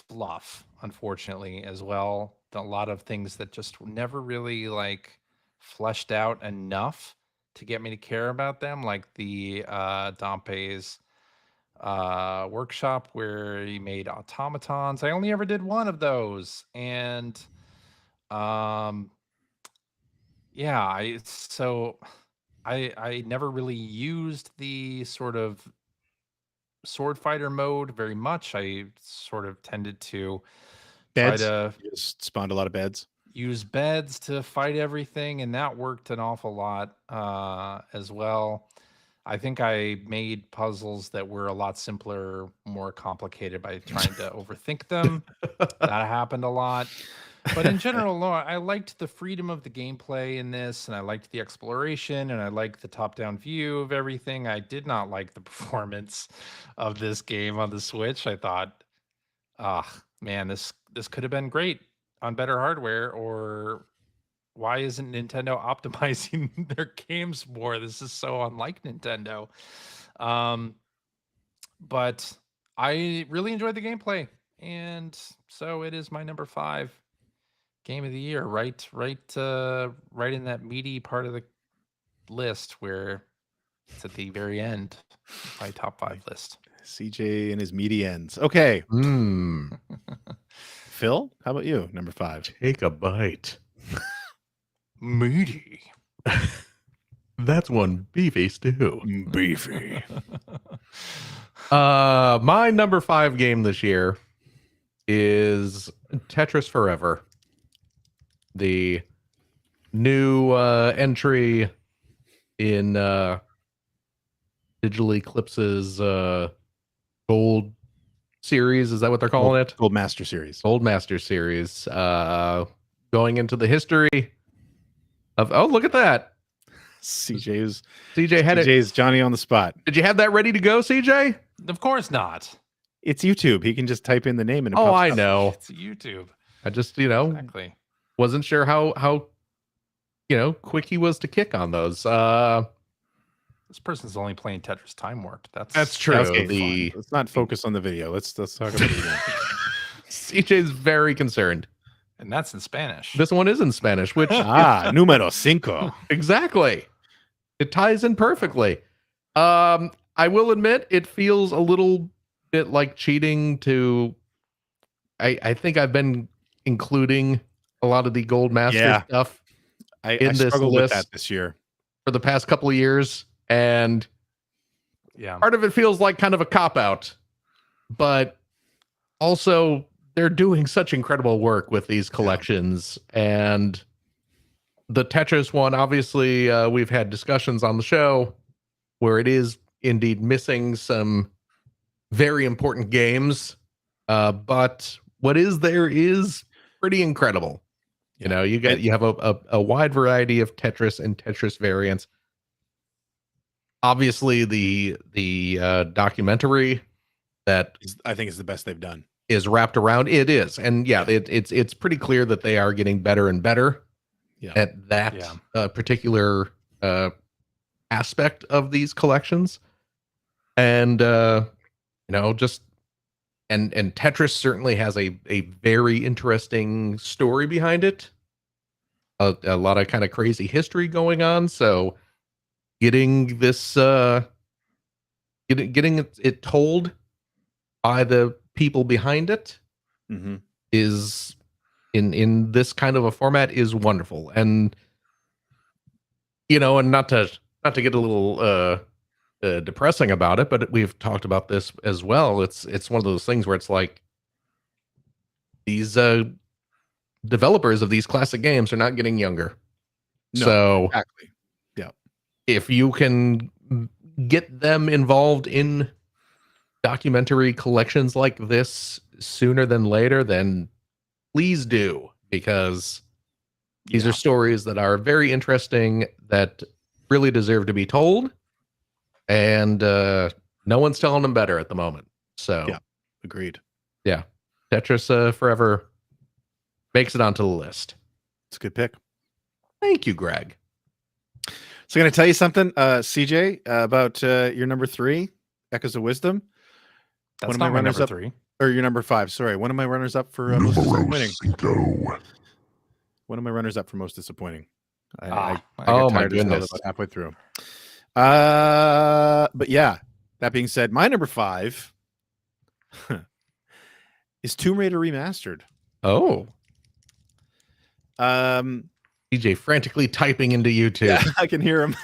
fluff, unfortunately, as well. A lot of things that just never really fleshed out enough to get me to care about them, like the Dompe's workshop where he made automatons. I only ever did one of those, and I never really used the sort of sword fighter mode very much. I sort of tended to Beds. try to just spawned a lot of beds. Use beds to fight everything, and that worked an awful lot as well. I think I made puzzles that were a lot simpler, more complicated by trying to overthink them. That happened a lot. But in general, no, I liked the freedom of the gameplay in this, and I liked the exploration, and I liked the top-down view of everything. I did not like the performance of this game on the Switch. I thought, man, this could have been great on better hardware, or why isn't Nintendo optimizing their games more? This is so unlike Nintendo. But I really enjoyed the gameplay, and so it is my number 5 game of the year. Right in that meaty part of the list where it's at the very end. My top 5 list. CJ and his meaty ends. Okay, Hmm. Phil, how about you? Number 5. Take a bite. Meaty. That's one beefy stew. Beefy. My number 5 game this year is Tetris Forever. The new entry in Digital Eclipse's Gold series. Is that what they're calling it? Gold Master Series. Gold Master series. Going into the history of, oh, look at that. CJ's Johnny on the spot. Did you have that ready to go, CJ? Of course not. It's YouTube. He can just type in the name and it Oh, pops I up. know. It's YouTube. I just, Exactly. wasn't sure how quick he was to kick on those. This person's only playing Tetris Time Warp. That's true. Okay, fine. Let's not focus on the video. Let's talk about the game. CJ's very concerned. And that's in Spanish. This one is in Spanish, which Número 5. exactly. It ties in perfectly. I will admit it feels a little bit like cheating to I think I've been including a lot of the Gold Master stuff I this struggled with list that this year. for the past couple of years, and Yeah. part of it feels like kind of a cop-out, but also they're doing such incredible work with these collections. And the Tetris one, obviously, we've had discussions on the show where it is indeed missing some very important games, but what is there is pretty incredible. You know, you have a wide variety of Tetris and Tetris variants. Obviously, the documentary that I think is the best they've done. is wrapped around it is, and it's pretty clear that they are getting better and better at that particular aspect of these collections. And just and Tetris certainly has a very interesting story behind it, a lot of kind of crazy history going on. So getting this getting it told by the people behind it is in this kind of a format is wonderful. And and not to get a little depressing about it, but we've talked about this as well. It's one of those things where it's like these developers of these classic games are not getting younger. No, so exactly. Yeah. If you can get them involved in documentary collections like this sooner than later, then please do, because these are stories that are very interesting, that really deserve to be told, and no one's telling them better at the moment. So agreed. Tetris Forever makes it onto the list. It's a good pick. Thank you, Greg. So I'm going to tell you something, CJ, about your number 3, Echoes of Wisdom. That's one of not my my runners number up, 3. Or your number 5. Sorry, one of my runners up for most disappointing. Numero 5. One of my runners up for most disappointing. I oh got my tired of Zelda goodness. about halfway through. But yeah, that being said, my number 5 is Tomb Raider Remastered. Oh, DJ frantically typing into YouTube. Yeah, I can hear him.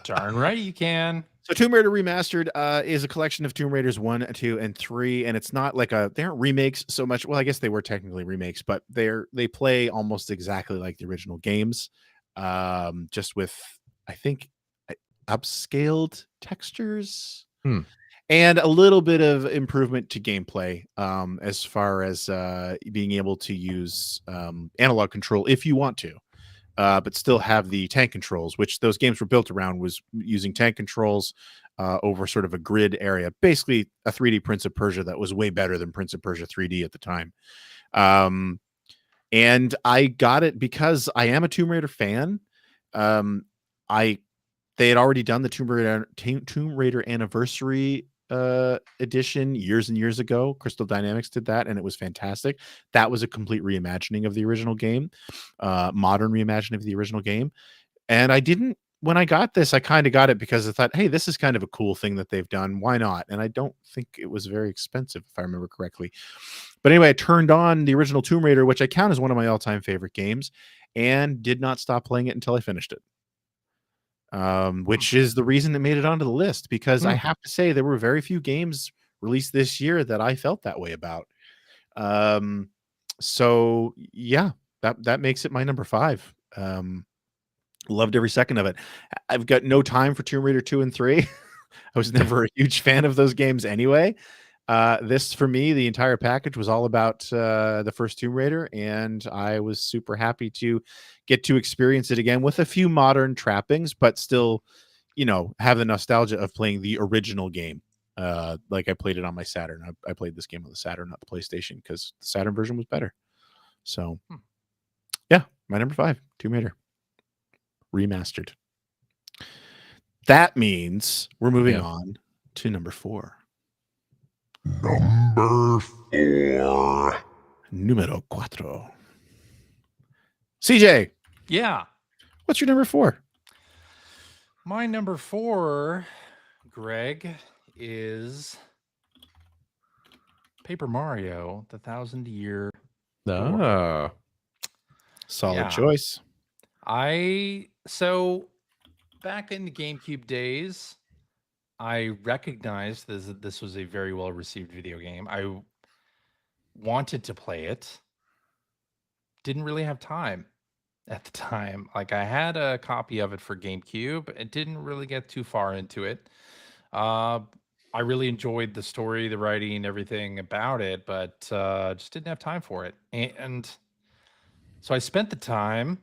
Darn right you can. So Tomb Raider Remastered is a collection of Tomb Raiders 1, 2, and 3, and it's not like they aren't remakes so much. Well, I guess they were technically remakes, but they play almost exactly like the original games, just with, I think, upscaled textures. Hmm. And a little bit of improvement to gameplay, as far as being able to use analog control if you want to, but still have the tank controls, which those games were built around, was using tank controls over sort of a grid area, basically a 3D Prince of Persia that was way better than Prince of Persia 3D at the time. And I got it because I am a Tomb Raider fan. They had already done the Tomb Raider Anniversary edition years and years ago. Crystal Dynamics did that, and it was fantastic. That was a complete reimagining of the original game, modern reimagining of the original game. And when I got this, I kind of got it because I thought, hey, this is kind of a cool thing that they've done. Why not? And I don't think it was very expensive, if I remember correctly. But anyway, I turned on the original Tomb Raider, which I count as one of my all-time favorite games, and did not stop playing it until I finished it. Which is the reason it made it onto the list, because I have to say there were very few games released this year that I felt that way about. So yeah, that makes it my number 5. Loved every second of it. I've got no time for Tomb Raider 2 and 3. I was never a huge fan of those games anyway. This, for me, the entire package was all about the first Tomb Raider, and I was super happy to get to experience it again with a few modern trappings, but still, have the nostalgia of playing the original game. Like I played it on my Saturn. I played this game on the Saturn, not the PlayStation, because the Saturn version was better. So, yeah, my number 5, Tomb Raider Remastered. That means we're moving on to number 4. Number 4. Numero 4. CJ. Yeah. What's your number 4? My number 4, Greg, is Paper Mario, the ThousandYear. Solid choice. So back in the GameCube days, I recognized this was a very well received video game. I wanted to play it. Didn't really have time at the time. Like, I had a copy of it for GameCube. It didn't really get too far into it. I really enjoyed the story, the writing, everything about it, but just didn't have time for it. And so I spent the time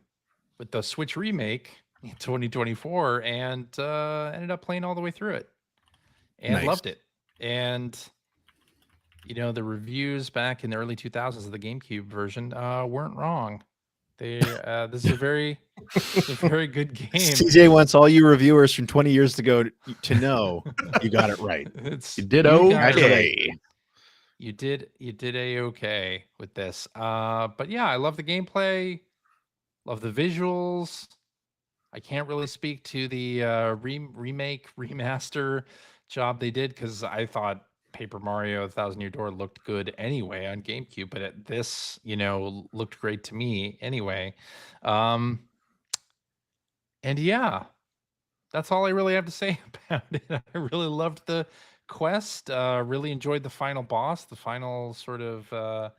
with the Switch remake in 2024 and ended up playing all the way through it and loved it. And the reviews back in the early 2000s of the GameCube version weren't wrong. This is a very good game. CJ wants all you reviewers from 20 years ago to know you got it right. You did okay. You did a-okay with this. But yeah, I love the gameplay, love the visuals. I can't really speak to the remaster job they did, because I thought Paper Mario ThousandYear Door looked good anyway on GameCube, but this, looked great to me anyway. And yeah, that's all I really have to say about it. I really loved the quest, really enjoyed the final boss, the final sort of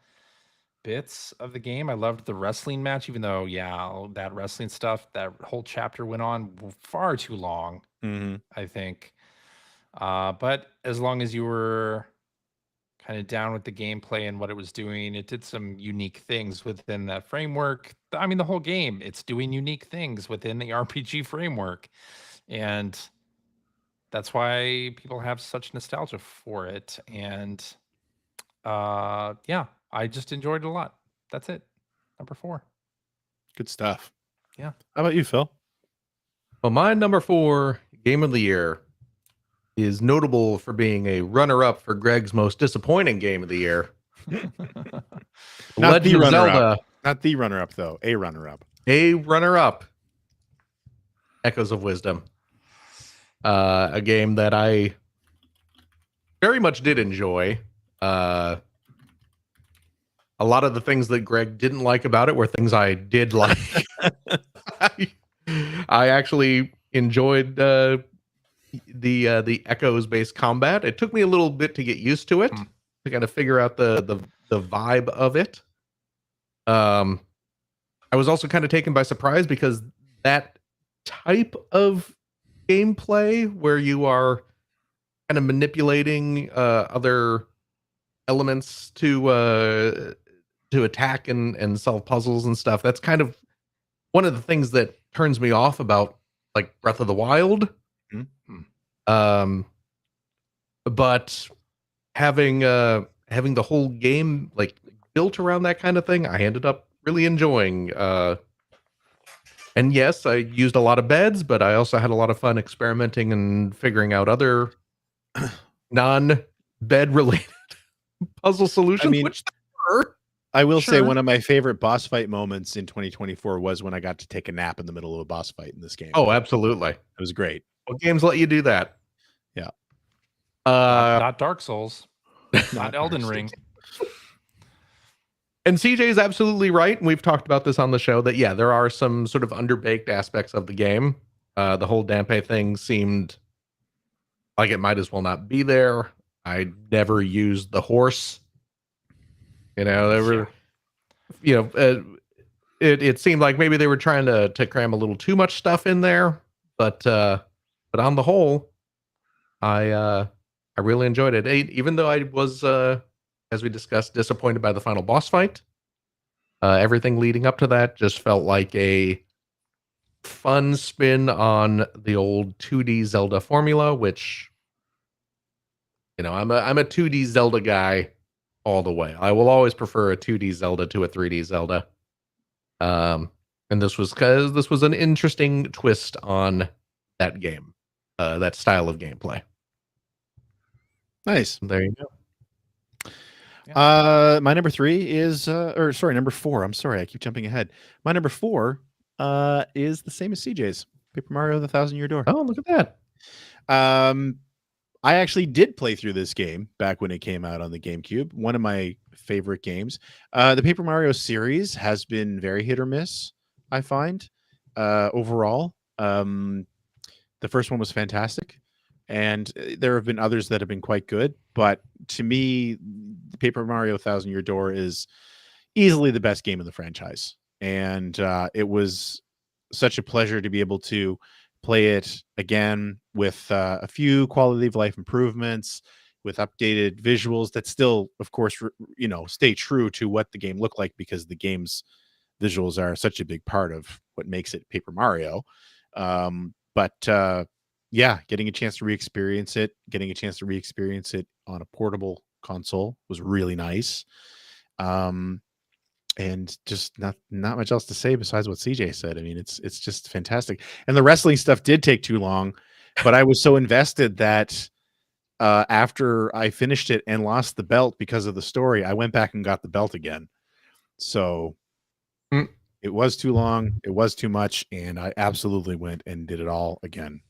bits of the game. I loved the wrestling match, even though, that wrestling stuff, that whole chapter went on far too long, I think. But as long as you were kind of down with the gameplay and what it was doing, it did some unique things within that framework. I mean, the whole game, it's doing unique things within the RPG framework. And that's why people have such nostalgia for it. And I just enjoyed it a lot. That's it. Number 4. Good stuff. Yeah. How about you, Phil? Well, my number 4 game of the year is notable for being a runner-up for Greg's most disappointing game of the year. Legend of Zelda. Not the runner-up, though. A runner-up. A runner-up. Echoes of Wisdom. A game that I very much did enjoy. A lot of the things that Greg didn't like about it were things I did like. I actually enjoyed the echoes-based combat. It took me a little bit to get used to it, to kind of figure out the vibe of it. I was also kind of taken by surprise because that type of gameplay where you are kind of manipulating other elements to attack and solve puzzles and stuff. That's kind of one of the things that turns me off about like Breath of the Wild. Mhm. But having the whole game like built around that kind of thing, I ended up really enjoying. And yes, I used a lot of beds, but I also had a lot of fun experimenting and figuring out other non-bed related puzzle solutions, mean, which there were. I will say Sure. one of my favorite boss fight moments in 2024 was when I got to take a nap in the middle of a boss fight in this game. Oh, absolutely. It was great. What games let you do that? Yeah. Not Dark Souls, not Not Elden Dark Ring. Souls. And CJ is absolutely right. And we've talked about this on the show that, yeah, there are some sort of underbaked aspects of the game. The whole Dampe thing seemed like it might as well not be there. I never used the horse. You know, there were, you know, it seemed like maybe they were trying to cram a little too much stuff in there. But on the whole, I really enjoyed it. Even though I was, as we discussed, disappointed by the final boss fight. Everything leading up to that just felt like a fun spin on the old 2D Zelda formula, which, you know, I'm a 2D Zelda guy all the way. I will always prefer a 2D Zelda to a 3D Zelda. And this was because this was an interesting twist on that game, that style of gameplay. Nice. There you go. My number 3 is number 4. I'm sorry, I keep jumping ahead. My number 4 is the same as CJ's. Paper Mario: The Thousand-Year Door. Oh, look at that. I actually did play through this game back when it came out on the GameCube. One of my favorite games. The Paper Mario series has been very hit or miss, I find. Overall. The first one was fantastic. And there have been others that have been quite good. But to me, the Paper Mario: Thousand-Year Door is easily the best game in the franchise. And it was such a pleasure to be able to play it again with a few quality of life improvements, with updated visuals that still, of course, stay true to what the game looked like, because the game's visuals are such a big part of what makes it Paper Mario. Yeah, getting a chance to re-experience it on a portable console was really nice. And just not much else to say besides what CJ said. I mean, it's just fantastic. And the wrestling stuff did take too long, but I was so invested that after I finished it and lost the belt because of the story, I went back and got the belt again. So it was too long, it was too much, and I absolutely went and did it all again.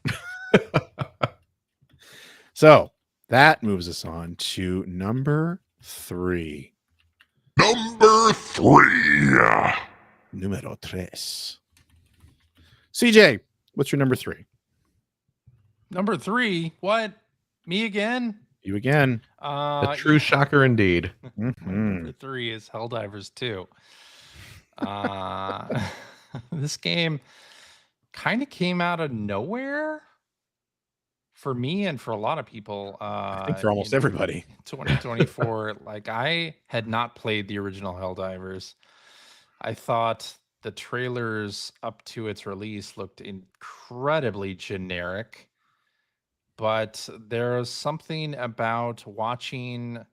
So that moves us on to number 3. Number 3. Numero 3. CJ, what's your number 3? Number 3? What? Me again? You again. A true shocker indeed. Number 3 is Helldivers 2. This game kind of came out of nowhere for me and for a lot of people. I think for almost everybody. 2024. Like, I had not played the original Helldivers. I thought the trailers up to its release looked incredibly generic, but there's something about watching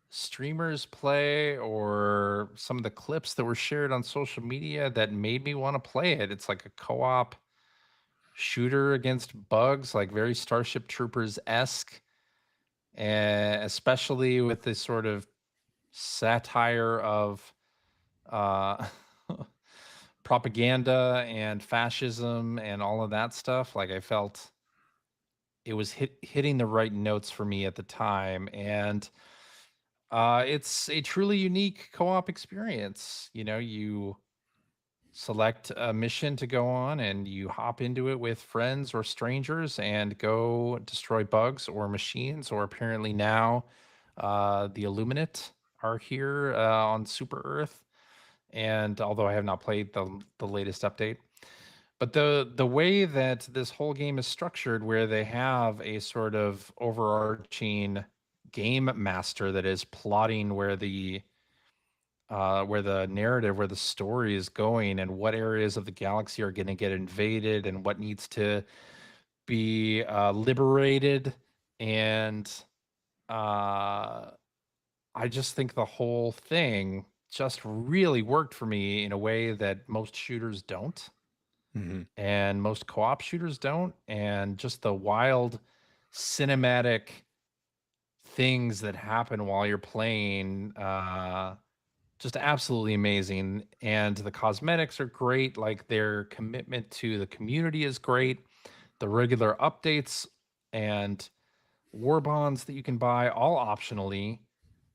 streamers play or some of the clips that were shared on social media that made me want to play it. It's like a co-op shooter against bugs, like very Starship Troopers-esque, and especially with this sort of satire of propaganda and fascism and all of that stuff. Like, I felt it was hitting the right notes for me at the time. And it's a truly unique co-op experience. You know, you select a mission to go on and you hop into it with friends or strangers and go destroy bugs or machines, or apparently now the Illuminate are here on Super Earth. And although I have not played the latest update, But the way that this whole game is structured, where they have a sort of overarching game master that is plotting where the narrative, where the story is going, and what areas of the galaxy are going to get invaded, and what needs to be liberated, and I just think the whole thing just really worked for me in a way that most shooters don't, and most co-op shooters don't, and just the wild cinematic things that happen while you're playing, just absolutely amazing. And the cosmetics are great, like their commitment to the community is great. The regular updates and war bonds that you can buy all optionally,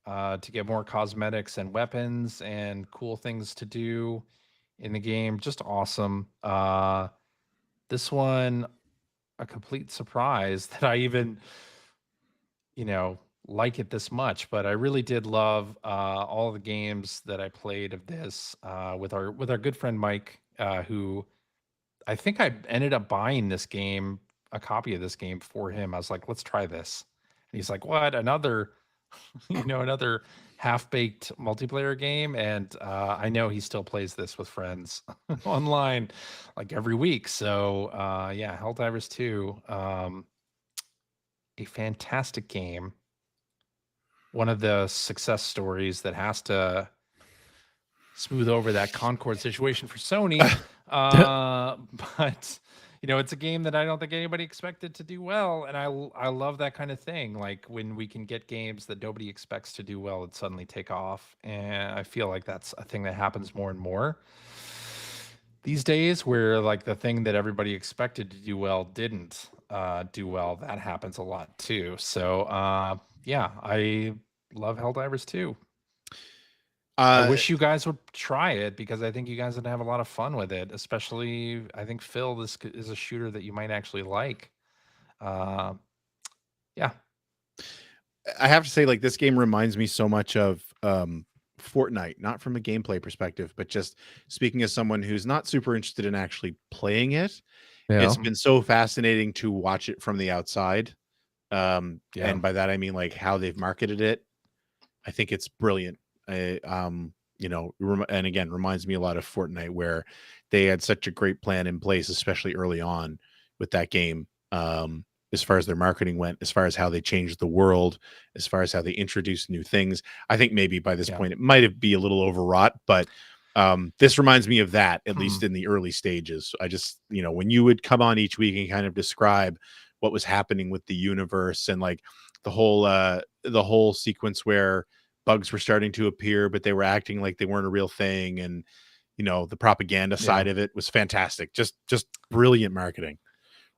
to get more cosmetics and weapons and cool things to do in the game, just awesome. This one, a complete surprise that I even, like it this much, but I really did love all the games that I played of this, with our good friend Mike, who I think I ended up buying this game, a copy of this game for him. I was like, let's try this. And he's like, what? Another, another half-baked multiplayer game? And I know he still plays this with friends online like every week. So yeah, Helldivers 2, a fantastic game. One of the success stories that has to smooth over that Concord situation for Sony. But it's a game that I don't think anybody expected to do well, and I love that kind of thing. Like when we can get games that nobody expects to do well that suddenly take off, and I feel like that's a thing that happens more and more these days, where like the thing that everybody expected to do well didn't do well. That happens a lot too. So yeah, I love Helldivers 2. I wish you guys would try it, because I think you guys would have a lot of fun with it. Especially, I think Phil, this is a shooter that you might actually like. Yeah. I have to say, like, this game reminds me so much of Fortnite, not from a gameplay perspective, but just speaking as someone who's not super interested in actually playing it. Yeah. It's been so fascinating to watch it from the outside. Yeah. And by that I mean like how they've marketed it. I think it's brilliant. And again, reminds me a lot of Fortnite, where they had such a great plan in place, especially early on with that game. As far as their marketing went, as far as how they changed the world, as far as how they introduced new things. I think maybe by this point it might be a little overwrought, but this reminds me of that, at least in the early stages. I just, when you would come on each week and kind of describe what was happening with the universe, and like the whole sequence where bugs were starting to appear, but they were acting like they weren't a real thing, and the propaganda side of it was fantastic. Just brilliant marketing.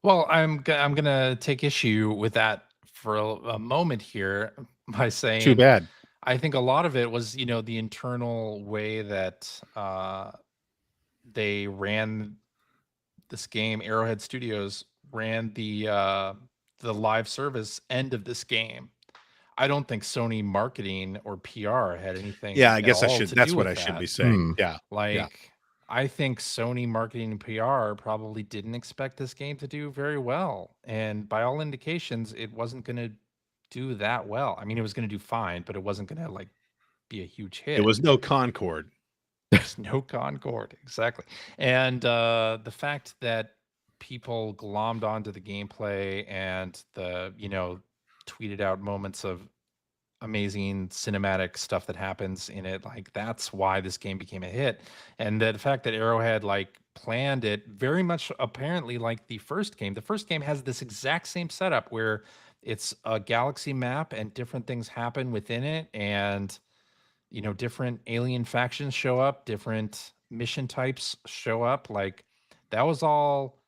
Well, I'm gonna take issue with that for a moment here by saying, too bad. I think a lot of it was, the internal way that they ran this game. Arrowhead Studios ran the live service end of this game. I don't think Sony marketing or PR had anything. Yeah, I guess I at all should. to That's do what with I should that. be saying. Yeah. Like, I think Sony marketing and PR probably didn't expect this game to do very well. And by all indications, it wasn't going to do that well. I mean, it was going to do fine, but it wasn't going to like be a huge hit. It was no Concord. There's no Concord. Exactly. And the fact that people glommed onto the gameplay and the, tweeted out moments of amazing cinematic stuff that happens in it, like that's why this game became a hit. And the fact that Arrowhead like planned it very much apparently like the first game. The first game has this exact same setup where it's a galaxy map and different things happen within it, and different alien factions show up, different mission types show up. Like that was all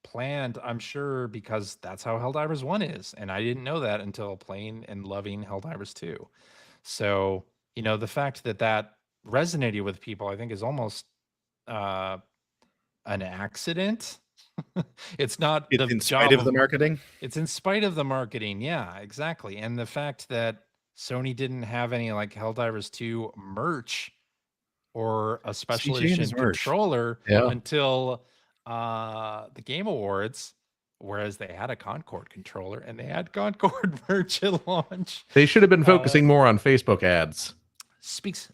planned, I'm sure, because that's how Helldivers 1 is. And I didn't know that until playing and loving Helldivers 2. So, the fact that resonated with people, I think, is almost an accident. It's not It's in spite of the marketing. It's in spite of the marketing. Yeah, exactly. And the fact that Sony didn't have any like Helldivers 2 merch or a special CJ and his edition merch. controller Yeah. until the Game Awards, whereas they had a Concord controller and they had Concord merch at launch. They should have been focusing more on Facebook ads. Speaks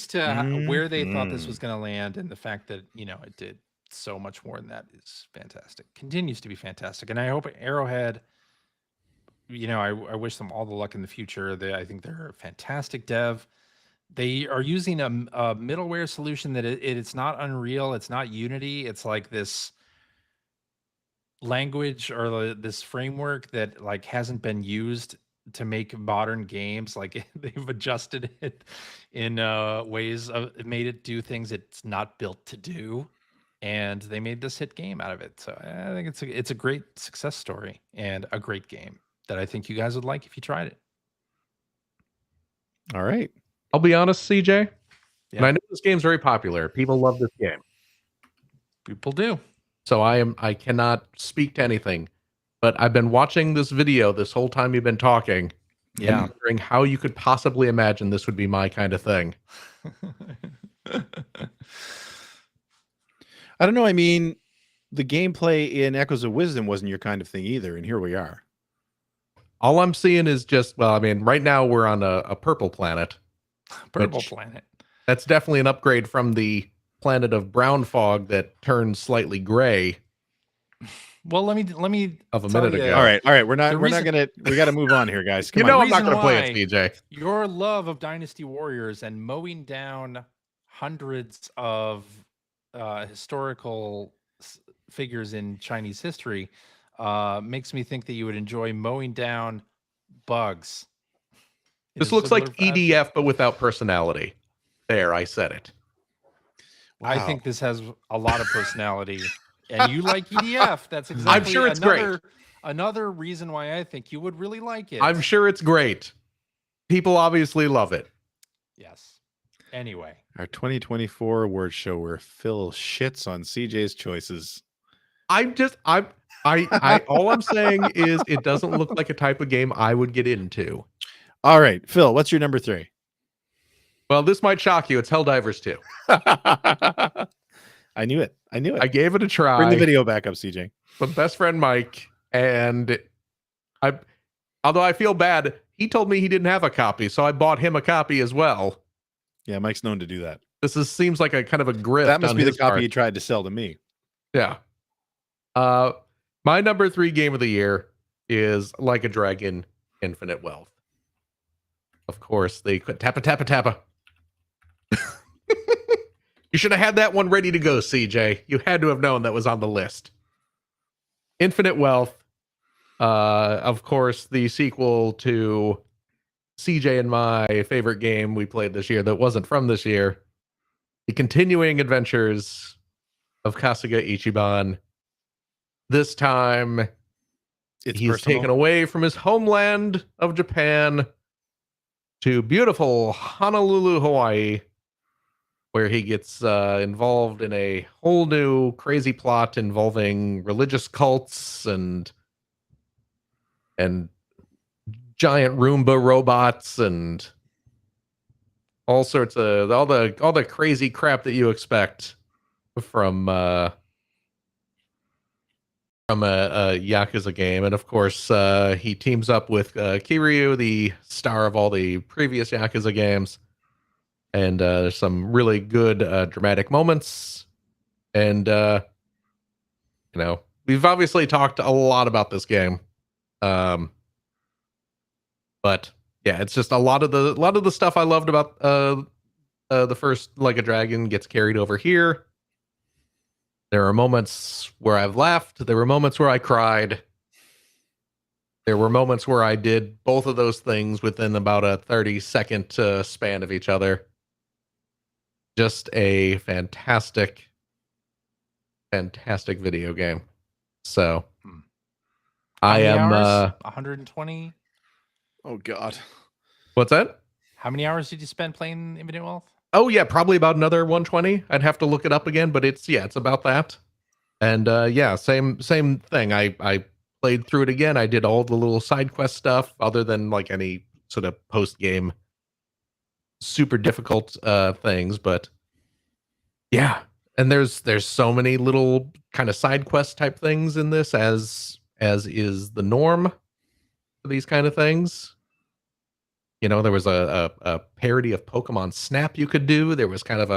to where they thought this was going to land, and the fact that it did so much more than that is fantastic. Continues to be fantastic, and I hope Arrowhead. I wish them all the luck in the future. I think they're a fantastic dev. They are using a middleware solution that it's not Unreal, it's not Unity. It's like this language or this framework that like hasn't been used to make modern games. Like they've adjusted it in ways of made it do things it's not built to do, and they made this hit game out of it. So I think it's a great success story and a great game that I think you guys would like if you tried it. All right. I'll be honest, CJ. Yeah. And I know this game's very popular. People love this game. People do. So I cannot speak to anything. But I've been watching this video this whole time you've been talking. Yeah. And wondering how you could possibly imagine this would be my kind of thing. I don't know. I mean, the gameplay in Echoes of Wisdom wasn't your kind of thing either, and here we are. All I'm seeing is just, well, I mean, right now we're on a purple planet. Purple planet. That's definitely an upgrade from the planet of brown fog that turned slightly gray. Well, let me of a tell minute you, ago. All right. We got to move on here, guys. Come You know on. I'm not reason going to play why- it, CJ. Your love of Dynasty Warriors and mowing down hundreds of historical figures in Chinese history makes me think that you would enjoy mowing down bugs. in This a looks like similar fashion. EDF, but without personality. There, I said it. I Wow. think this has a lot of personality, and you like EDF. That's exactly sure it's great. Another reason why I think you would really like it. I'm sure it's great. People obviously love it. Yes. Anyway, Our 2024 award show where Phil shits on CJ's choices. I all I'm saying is it doesn't look like a type of game I would get into. All right, Phil, what's your number 3? Well, this might shock you. It's Helldivers 2. I knew it. I gave it a try. Bring the video back up, CJ. With best friend Mike, and although I feel bad, he told me he didn't have a copy, so I bought him a copy as well. Yeah, Mike's known to do that. Seems like a kind of a grift. That must on be the his copy part. he tried to sell to me. Yeah. My number 3 game of the year is Like a Dragon: Infinite Wealth. Of course, they could tappa. You should have had that one ready to go, CJ. You had to have known that was on the list. Infinite Wealth, of course, the sequel to CJ and my favorite game we played this year that wasn't from this year. The continuing adventures of Kasuga Ichiban. This time, he's personal. taken away from his homeland of Japan to beautiful Honolulu, Hawaii, where he gets involved in a whole new crazy plot involving religious cults and giant Roomba robots and all sorts of all the crazy crap that you expect from a Yakuza game. And of course, he teams up with Kiryu, the star of all the previous Yakuza games. And there's some really good dramatic moments. And we've obviously talked a lot about this game. But yeah, it's just a lot of the stuff I loved about the first Like a Dragon gets carried over here. There are moments where I've laughed. There were moments where I cried. There were moments where I did both of those things within about a 30-second span of each other. Just a fantastic video game. So I am 120. Oh God. What's that? How many hours did you spend playing Infinite Wealth? Oh yeah, probably about another 120. I'd have to look it up again, but it's about that. And yeah, same thing. I played through it again. I did all the little side quest stuff, other than like any sort of post game super difficult things. But yeah, And there's so many little kind of side quest type things in this, as is the norm for these kind of things. You know, there was a parody of Pokemon Snap you could do. There was kind of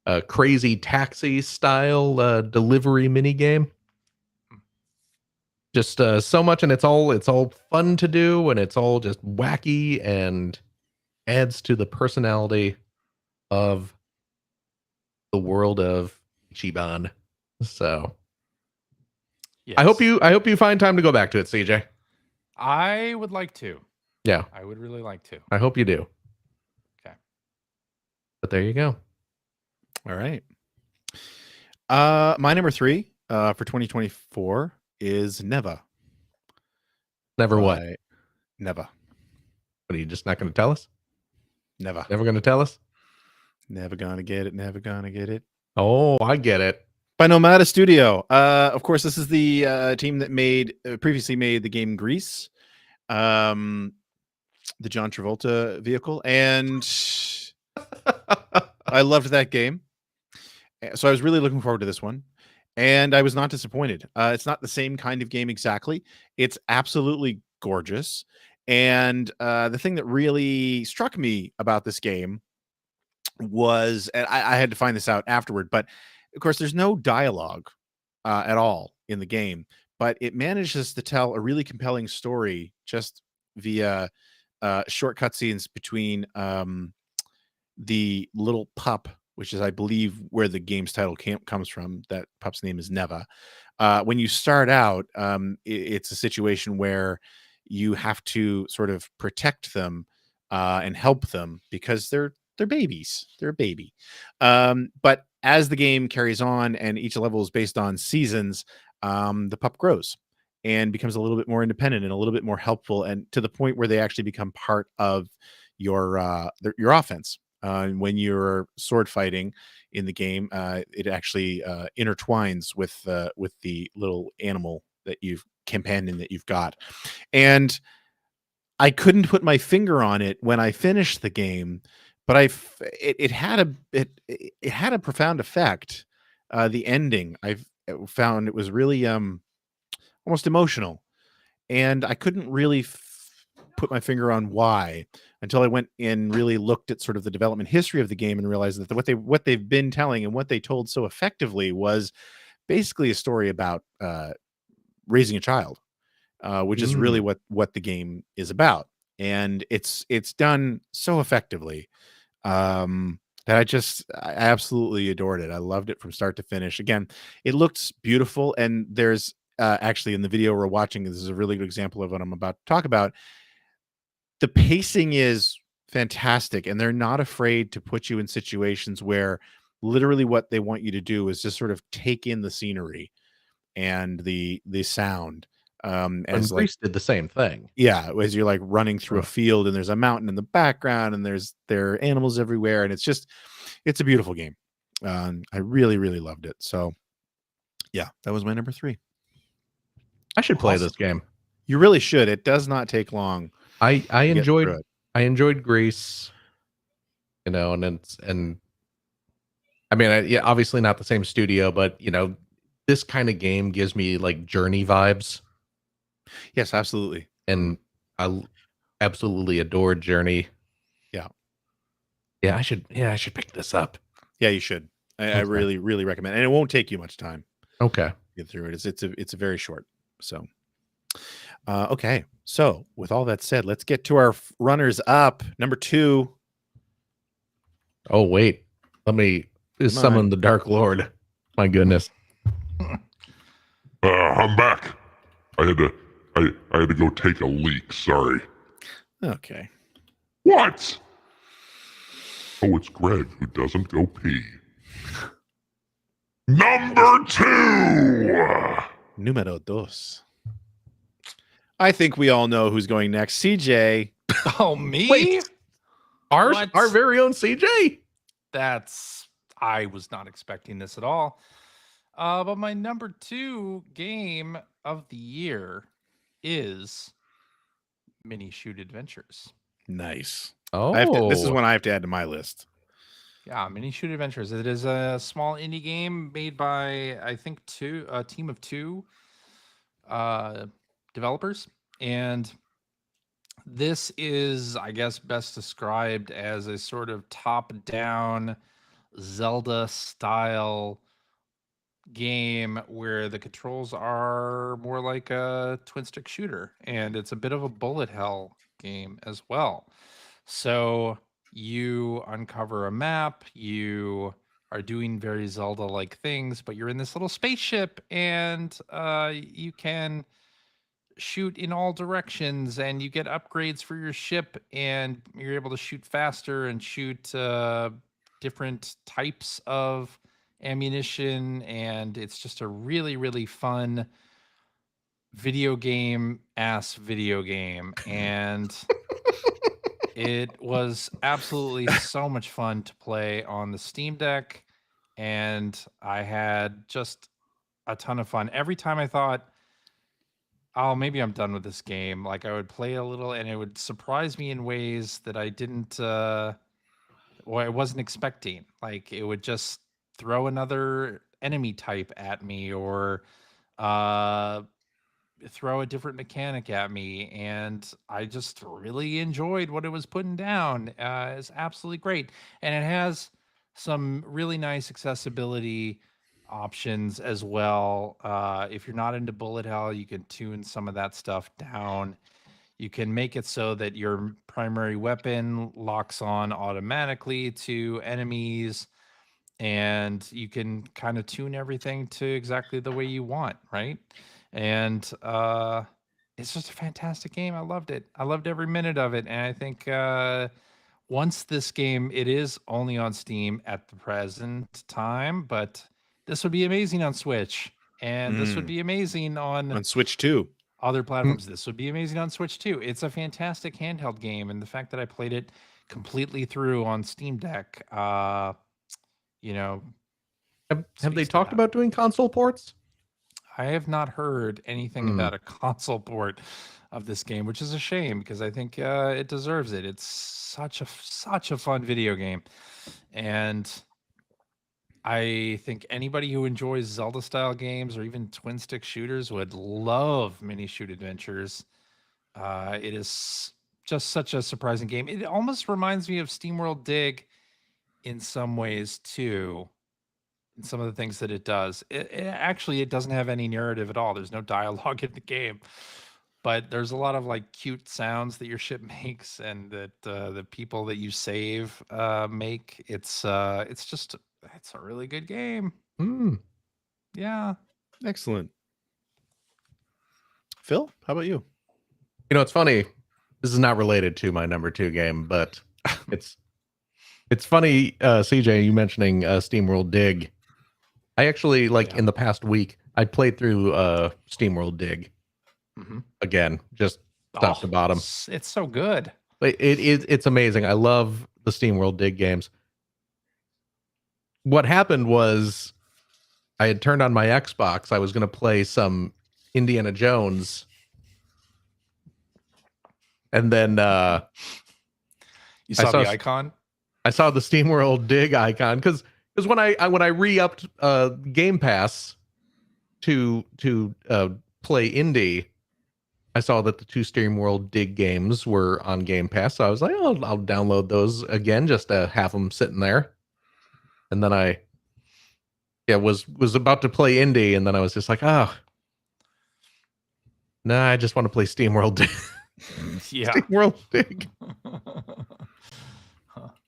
a crazy taxi style delivery mini game. Just so much, and it's all fun to do, and it's all just wacky and adds to the personality of the world of Ichiban. So Yes. I hope you find time to go back to it, CJ. I would like to. Yeah, I would really like to. I hope you do. Okay. But there you go. All right. My number 3 for 2024 is Neva. Never what? by Neva. What, are you just not going to tell us? Neva. Never going to tell us? Never gonna get it. Never gonna get it. Oh, I get it. By Nomada Studio. Of course, this is the team that previously made the game Grease, the John Travolta vehicle, and I loved that game. So I was really looking forward to this one, and I was not disappointed. It's not the same kind of game exactly. It's absolutely gorgeous, and the thing that really struck me about this game was, and I had to find this out afterward, but of course, there's no dialogue at all in the game, but it manages to tell a really compelling story just via short cutscenes between the little pup, which is, I believe, where the game's title comes from. That pup's name is Neva. When you start out, it's a situation where you have to sort of protect them and help them because they're babies. They're a baby. But as the game carries on and each level is based on seasons, the pup grows and becomes a little bit more independent and a little bit more helpful, and to the point where they actually become part of your offense. When you're sword fighting in the game, it actually intertwines with the little animal that companion that you've got, and I couldn't put my finger on it when I finished the game, but it had a profound effect. The ending, I've found, it was really almost emotional, and I couldn't really put my finger on why until I went and really looked at sort of the development history of the game and realized that what they've been telling and what they told so effectively was basically a story about raising a child, which is really what the game is about, and it's done so effectively that I absolutely adored it. I loved it from start to finish. Again, it looks beautiful, and there's actually, in the video we're watching, this is a really good example of what I'm about to talk about. The pacing is fantastic, and they're not afraid to put you in situations where literally what they want you to do is just sort of take in the scenery and the sound. And As like, Grease did the same thing. yeah, as you're like running through a field and there's a mountain in the background and there are animals everywhere, and it's a beautiful game. I really, really loved it. So yeah, that was my number 3. I should play Awesome. this game. You really should. It does not take long. I get through it. enjoyed Grease, you know, and I mean, yeah, obviously not the same studio, but you know, this kind of game gives me like Journey vibes. Yes, absolutely. And I absolutely adore Journey. Yeah. Yeah, I should pick this up. Yeah, you should. I really, really recommend it. And it won't take you much time. Okay. Get through it. It's a very short. So okay. So with all that said, let's get to our runners up. Number 2. Oh wait. Let me summon the Dark Lord. My goodness. I'm back. I had to go take a leak. Sorry. Okay. What? Oh, it's Greg who doesn't go pee. Number 2. Numero 2. I think we all know who's going next. CJ. Oh, me? Wait. Our What? very own CJ? I was not expecting this at all. But my number 2 game of the year is Mini Shoot Adventures. Nice. Oh. This is one I have to add to my list. Yeah, Mini Shoot Adventures. It is a small indie game made by I think a team of two developers, and this is, I guess, best described as a sort of top-down Zelda style game where the controls are more like a twin stick shooter, and it's a bit of a bullet hell game as well. So you uncover a map, you are doing very Zelda like things, but you're in this little spaceship, and you can shoot in all directions, and you get upgrades for your ship, and you're able to shoot faster and shoot different types of ammunition, and it's just a really, really fun video game, and it was absolutely so much fun to play on the Steam Deck, and I had just a ton of fun. Every time I thought, oh, maybe I'm done with this game, like, I would play a little, and it would surprise me in ways that I didn't, or I wasn't expecting. Like, it would just throw another enemy type at me, or uh, throw a different mechanic at me, and I just really enjoyed what it was putting down. It's absolutely great, and it has some really nice accessibility options as well. If you're not into bullet hell, you can tune some of that stuff down. You can make it so that your primary weapon locks on automatically to enemies, and you can kind of tune everything to exactly the way you want, right? And it's just a fantastic game. I loved it. I loved every minute of it. And I think once this game, it is only on Steam at the present time, but this would be amazing on Switch, and this would be amazing on Switch 2. other platforms. This would be amazing on Switch too. It's a fantastic handheld game, and the fact that I played it completely through on Steam Deck, you know, Have they speaks to talked that. about doing console ports? I have not heard anything about a console port of this game, which is a shame because I think it deserves it. It's such a fun video game, and I think anybody who enjoys Zelda style games or even twin stick shooters would love Mini Shoot Adventures. It is just such a surprising game. It almost reminds me of SteamWorld Dig in some ways too. In some of the things that it does, it doesn't have any narrative at all. There's no dialogue in the game, but there's a lot of like cute sounds that your ship makes, and that the people that you save make. It's a really good game. Yeah. Excellent. Phil, how about you? You know, it's funny. This is not related to my number 2 game, but it's funny, CJ, you mentioning SteamWorld Dig. I actually, in the past week, I played through SteamWorld Dig again, just top to bottom. It's so good. But it's amazing. I love the SteamWorld Dig games. What happened was I had turned on my Xbox. I was going to play some Indiana Jones. And then You saw the icon? I saw the SteamWorld Dig icon because when I re-upped Game Pass to play indie, I saw that the 2 SteamWorld Dig games were on Game Pass. So I was like, oh, I'll download those again just to have them sitting there. And then I was about to play indie, and then I was just like, oh, nah, I just want to play SteamWorld Dig. Yeah. SteamWorld Dig.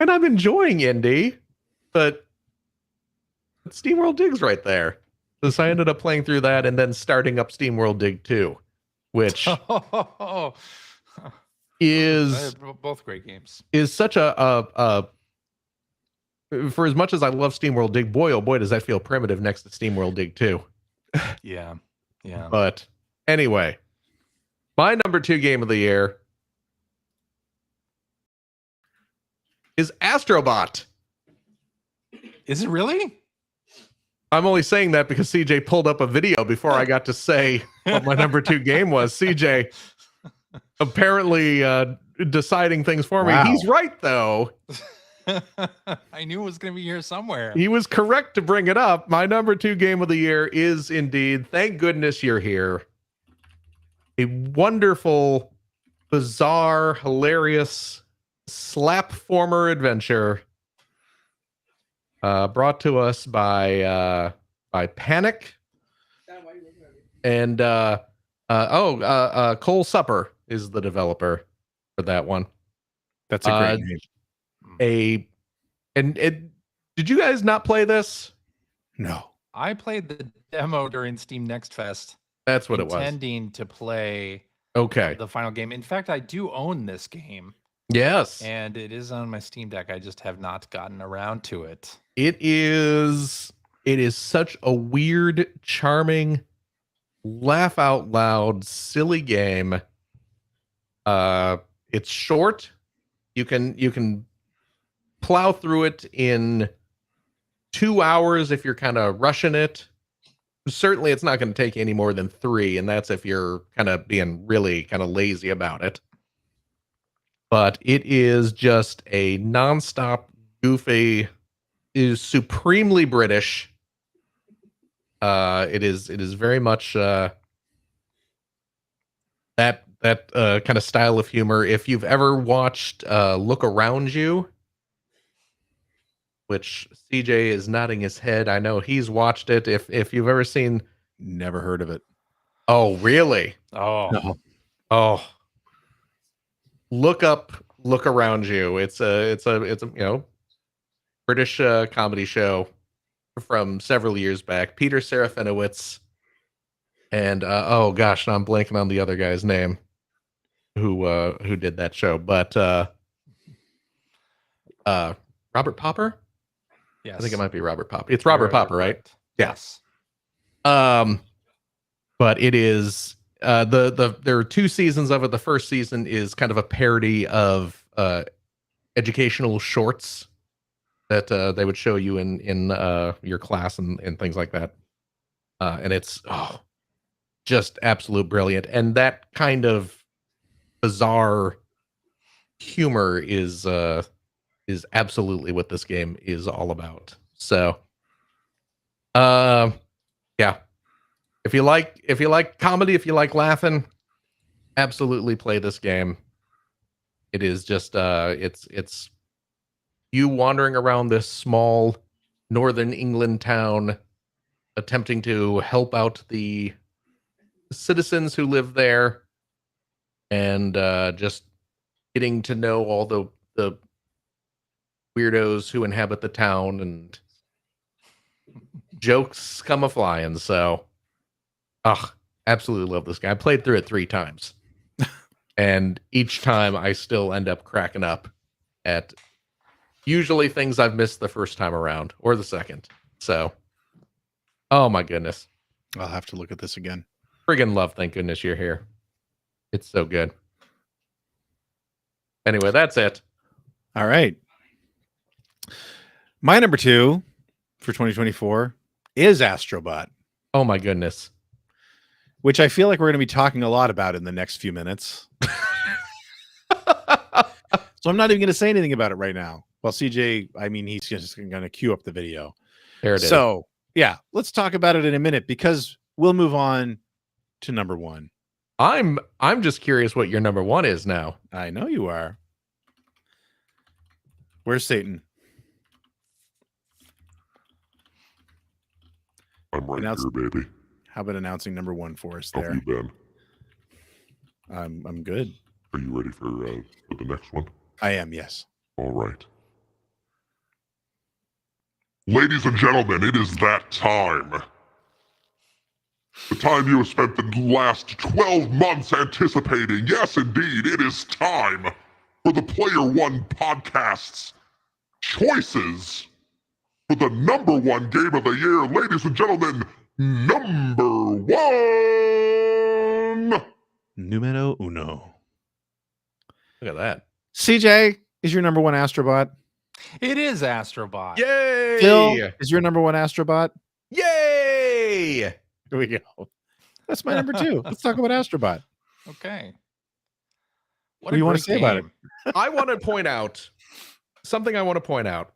And I'm enjoying indie, but SteamWorld Dig's right there. So I ended up playing through that and then starting up SteamWorld Dig 2, which is both great games. Is such a for as much as I love SteamWorld Dig, boy oh boy does that feel primitive next to SteamWorld Dig 2. Yeah. But anyway, my number 2 game of the year is Astrobot. Is it really? I'm only saying that because CJ pulled up a video before I got to say what my number 2 game was. CJ apparently deciding things for me. Wow. He's right, though. I knew it was going to be here somewhere. He was correct to bring it up. My number 2 game of the year is indeed, thank goodness you're here, a wonderful, bizarre, hilarious slap-former adventure brought to us by Panic and Cole Supper is the developer for that one. That's a great name. Did you guys not play this? No. I played the demo during Steam Next Fest. That's what it was. Intending to play Okay. the final game. In fact, I do own this game. Yes. And it is on my Steam Deck. I just have not gotten around to it. It is such a weird, charming, laugh out loud, silly game. It's short. You can plow through it in 2 hours if you're kind of rushing it. Certainly it's not going to take you any more than 3, and that's if you're kind of being really kind of lazy about it. But it is just a nonstop, goofy, is supremely British. It is very much that kind of style of humor. If you've ever watched Look Around You, which CJ is nodding his head, I know he's watched it. If you've ever seen, Never heard of it. oh really? Oh, No. Oh, Look Around You. It's a British comedy show from several years back. Peter Serafinowicz and oh gosh, now I'm blanking on the other guy's name who did that show, but Robert Popper. yes. I think it might be Robert Popper. It's Robert Popper, right? Correct. Yes. Yes. But it is there are 2 seasons of it. The first season is kind of a parody of educational shorts that they would show you in your class and things like that. And it's just absolute brilliant. And that kind of bizarre humor is absolutely what this game is all about. So yeah. If you like comedy, if you like laughing, absolutely play this game. It is just it's you wandering around this small northern England town attempting to help out the citizens who live there and just getting to know all the weirdos who inhabit the town, and jokes come a flying. So absolutely love this game. I played through it 3 times. And each time I still end up cracking up at usually things I've missed the first time around or the second. So, oh my goodness. I'll have to look at this again. Friggin' love, thank goodness you're here. It's so good. Anyway, that's it. All right. My number 2 for 2024 is Astrobot, Oh my goodness. which I feel like we're going to be talking a lot about in the next few minutes. So I'm not even going to say anything about it right now. Well, CJ, I mean, he's just going to cue up the video. There it is. So, yeah, let's talk about it in a minute because we'll move on to number 1. I'm just curious what your number 1 is now. I know you are. Where's Satan? I'm right Announce- here, baby. How about announcing number 1 for us How there? have you been? I'm good. Are you ready for the next one? I am, yes. All right. Ladies and gentlemen, it is that time. The time you have spent the last 12 months anticipating. Yes, indeed, it is time for the Player One Podcast's choices for the number 1 game of the year. Ladies and gentlemen, number 1. Numero uno. Look at that. CJ is your number 1 Astrobot. It is Astrobot. Yay! Phil is your number 1 Astrobot. Yay! Here we go. That's my number 2. Let's talk about Astrobot. Okay. What do you wanna great say about it? game. I want to point out something I want to point out.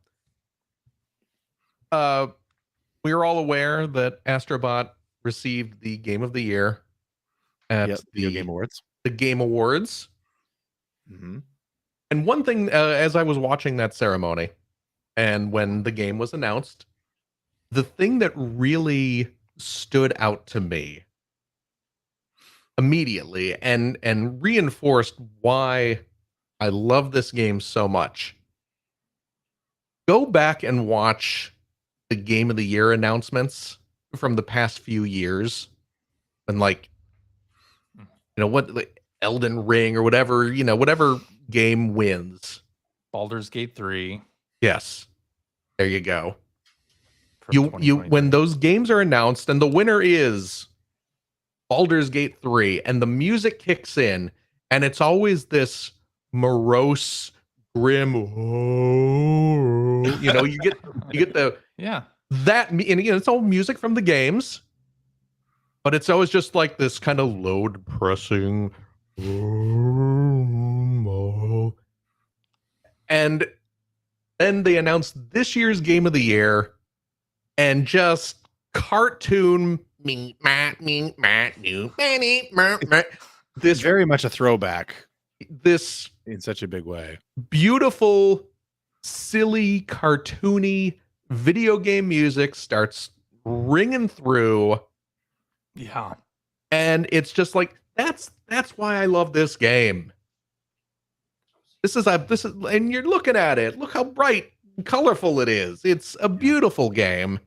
We are all aware that Astrobot received the Game of the Year at Video Game Awards. the Game Awards. Mm-hmm. And one thing, as I was watching that ceremony, and when the game was announced, the thing that really stood out to me immediately and reinforced why I love this game so much. Go back and watch the Game of the Year announcements from the past few years, and like, what, like Elden Ring or whatever, whatever game wins. Baldur's Gate 3. Yes, there you go. From You 2023. when those games are announced and the winner is Baldur's Gate 3 and the music kicks in and it's always this morose, grim, you get the Yeah. that, and it's all music from the games, but it's always just like this kind of low, depressing, and then they announced this year's Game of the Year, and just cartoon this Very much a throwback this in such a big way. beautiful, silly, cartoony video game music starts ringing through, Yeah. and it's just like that's why I love this game. This is and you're looking at it. Look how bright and colorful it is. It's a beautiful game.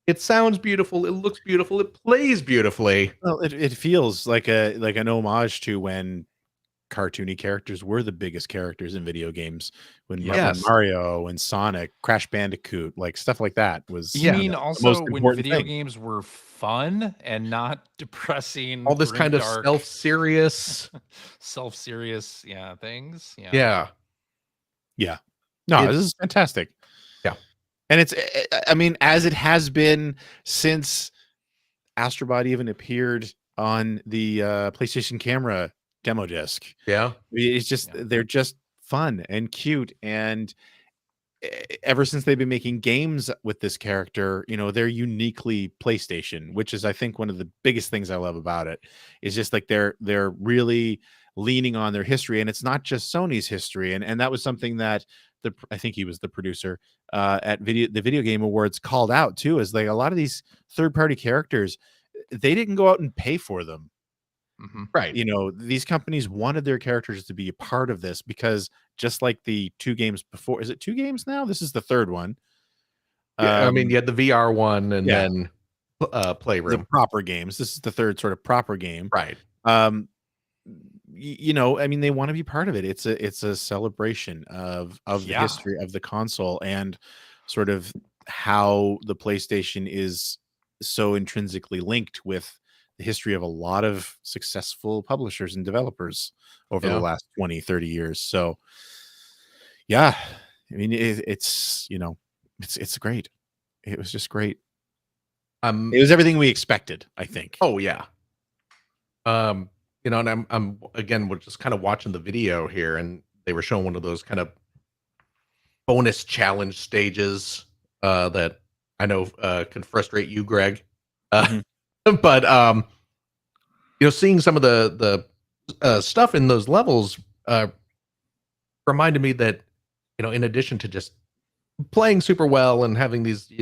It sounds beautiful. It looks beautiful. It plays beautifully. Well, it feels like an homage to when cartoony characters were the biggest characters in video games. When Yes. Mario and Sonic, Crash Bandicoot, like stuff like that was. You mean the also most when important video thing. games were fun and not depressing, All this kind of grimdark, self-serious. self-serious, things. Yeah. No, It's- this is fantastic. Yeah. And it's, I mean, as it has been since Astrobot even appeared on the PlayStation Camera demo disc. Yeah. It's just, they're just fun and cute. And ever since they've been making games with this character, they're uniquely PlayStation, which is, I think, one of the biggest things I love about it is just like they're really leaning on their history, and it's not just Sony's history. And that was something that I think he was the producer at the Video Game Awards called out too, is like a lot of these third-party characters, they didn't go out and pay for them. Mm-hmm. Right. These companies wanted their characters to be a part of this, because just like the 2 games before, is it 2 games now? This is the 3rd one. Yeah, I mean, you had the VR one and then the Playroom. proper games. This is the 3rd sort of proper game. Right. I mean, they want to be part of it. It's a celebration of the history of the console, and sort of how the PlayStation is so intrinsically linked with the history of a lot of successful publishers and developers over the last 20, 30 years. So I mean, it's great. It was just great. It was everything we expected, I think. Oh yeah. And I'm again, we're just kind of watching the video here, and they were showing one of those kind of bonus challenge stages that I know can frustrate you, Greg. But seeing some of the stuff in those levels reminded me that in addition to just playing super well and having these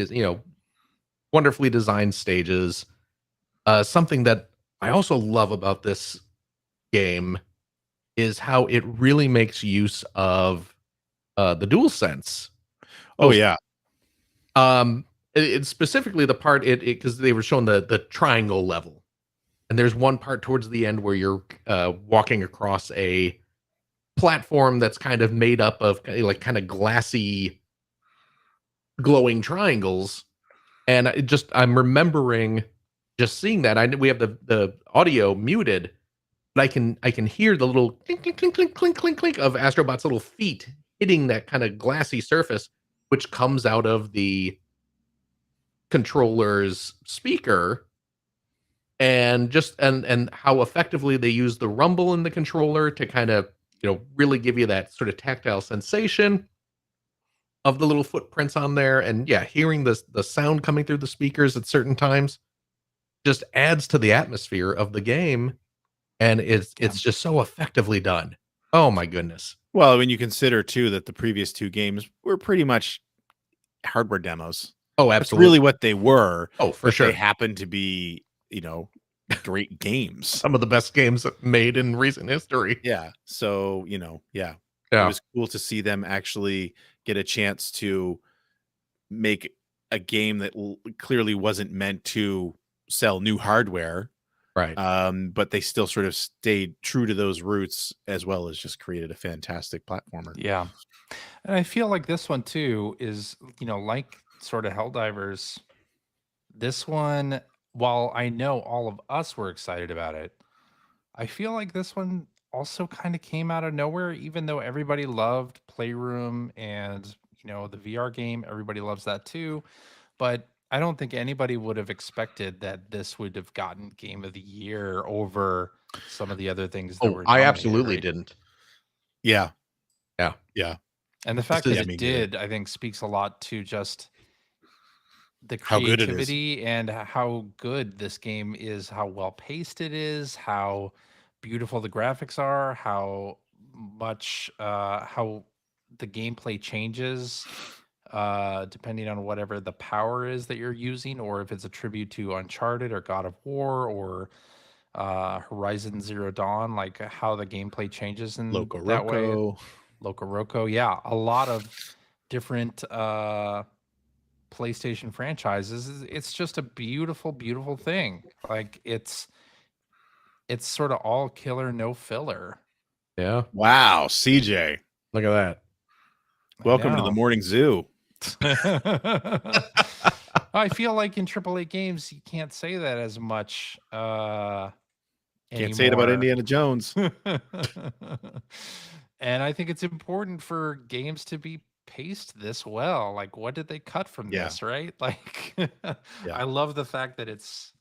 wonderfully designed stages, something that I also love about this game is how it really makes use of the DualSense. Oh yeah. It's specifically the part because they were showing the triangle level, and there's one part towards the end where you're walking across a platform that's kind of made up of like kind of glassy, glowing triangles, and I'm remembering just seeing that. We have the audio muted, but I can hear the little clink clink clink clink clink clink clink of Astrobot's little feet hitting that kind of glassy surface, which comes out of the controller's speaker, and how effectively they use the rumble in the controller to kind of really give you that sort of tactile sensation. of the little footprints on there, and yeah, hearing the sound coming through the speakers at certain times just adds to the atmosphere of the game, and it's just so effectively done. Oh my goodness. Well, when you consider too that the previous 2 games were pretty much hardware demos. Oh, That's absolutely. really what they were. Oh, for but sure. They happen to be, great games. Some of the best games made in recent history. Yeah. So, It Yeah. was cool to see them actually get a chance to make a game that clearly wasn't meant to sell new hardware. Right. But they still sort of stayed true to those roots, as well as just created a fantastic platformer. Yeah. And I feel like this one too is, like sort of Helldivers, this one, while I know all of us were excited about it, I feel like this one also kind of came out of nowhere, even though everybody loved Playroom and, the VR game, everybody loves that too. But I don't think anybody would have expected that this would have gotten Game of the Year over some of the other things that were I nominated, absolutely right? didn't. Yeah. Yeah. Yeah. And the fact is- that I it mean, did, I think, speaks a lot to just the How good it is. creativity and how good this game is, how well paced it is, how beautiful the graphics are, how much how the gameplay changes depending on whatever the power is that you're using, or if it's a tribute to Uncharted or God of War or Horizon Zero Dawn, like how the gameplay changes in Loco that way. Roco. Loco Roco, yeah, a lot of different PlayStation franchises. It's just a beautiful, beautiful thing. Like it's sort of all killer, no filler. Yeah. Wow, CJ. Look at that. Welcome to the morning zoo. I feel like in AAA games you can't say that as much. Can't say it about anymore. Indiana Jones. And I think it's important for games to be paced this well. Like, what did they cut from Yeah. this, right? Like, I love the fact that it's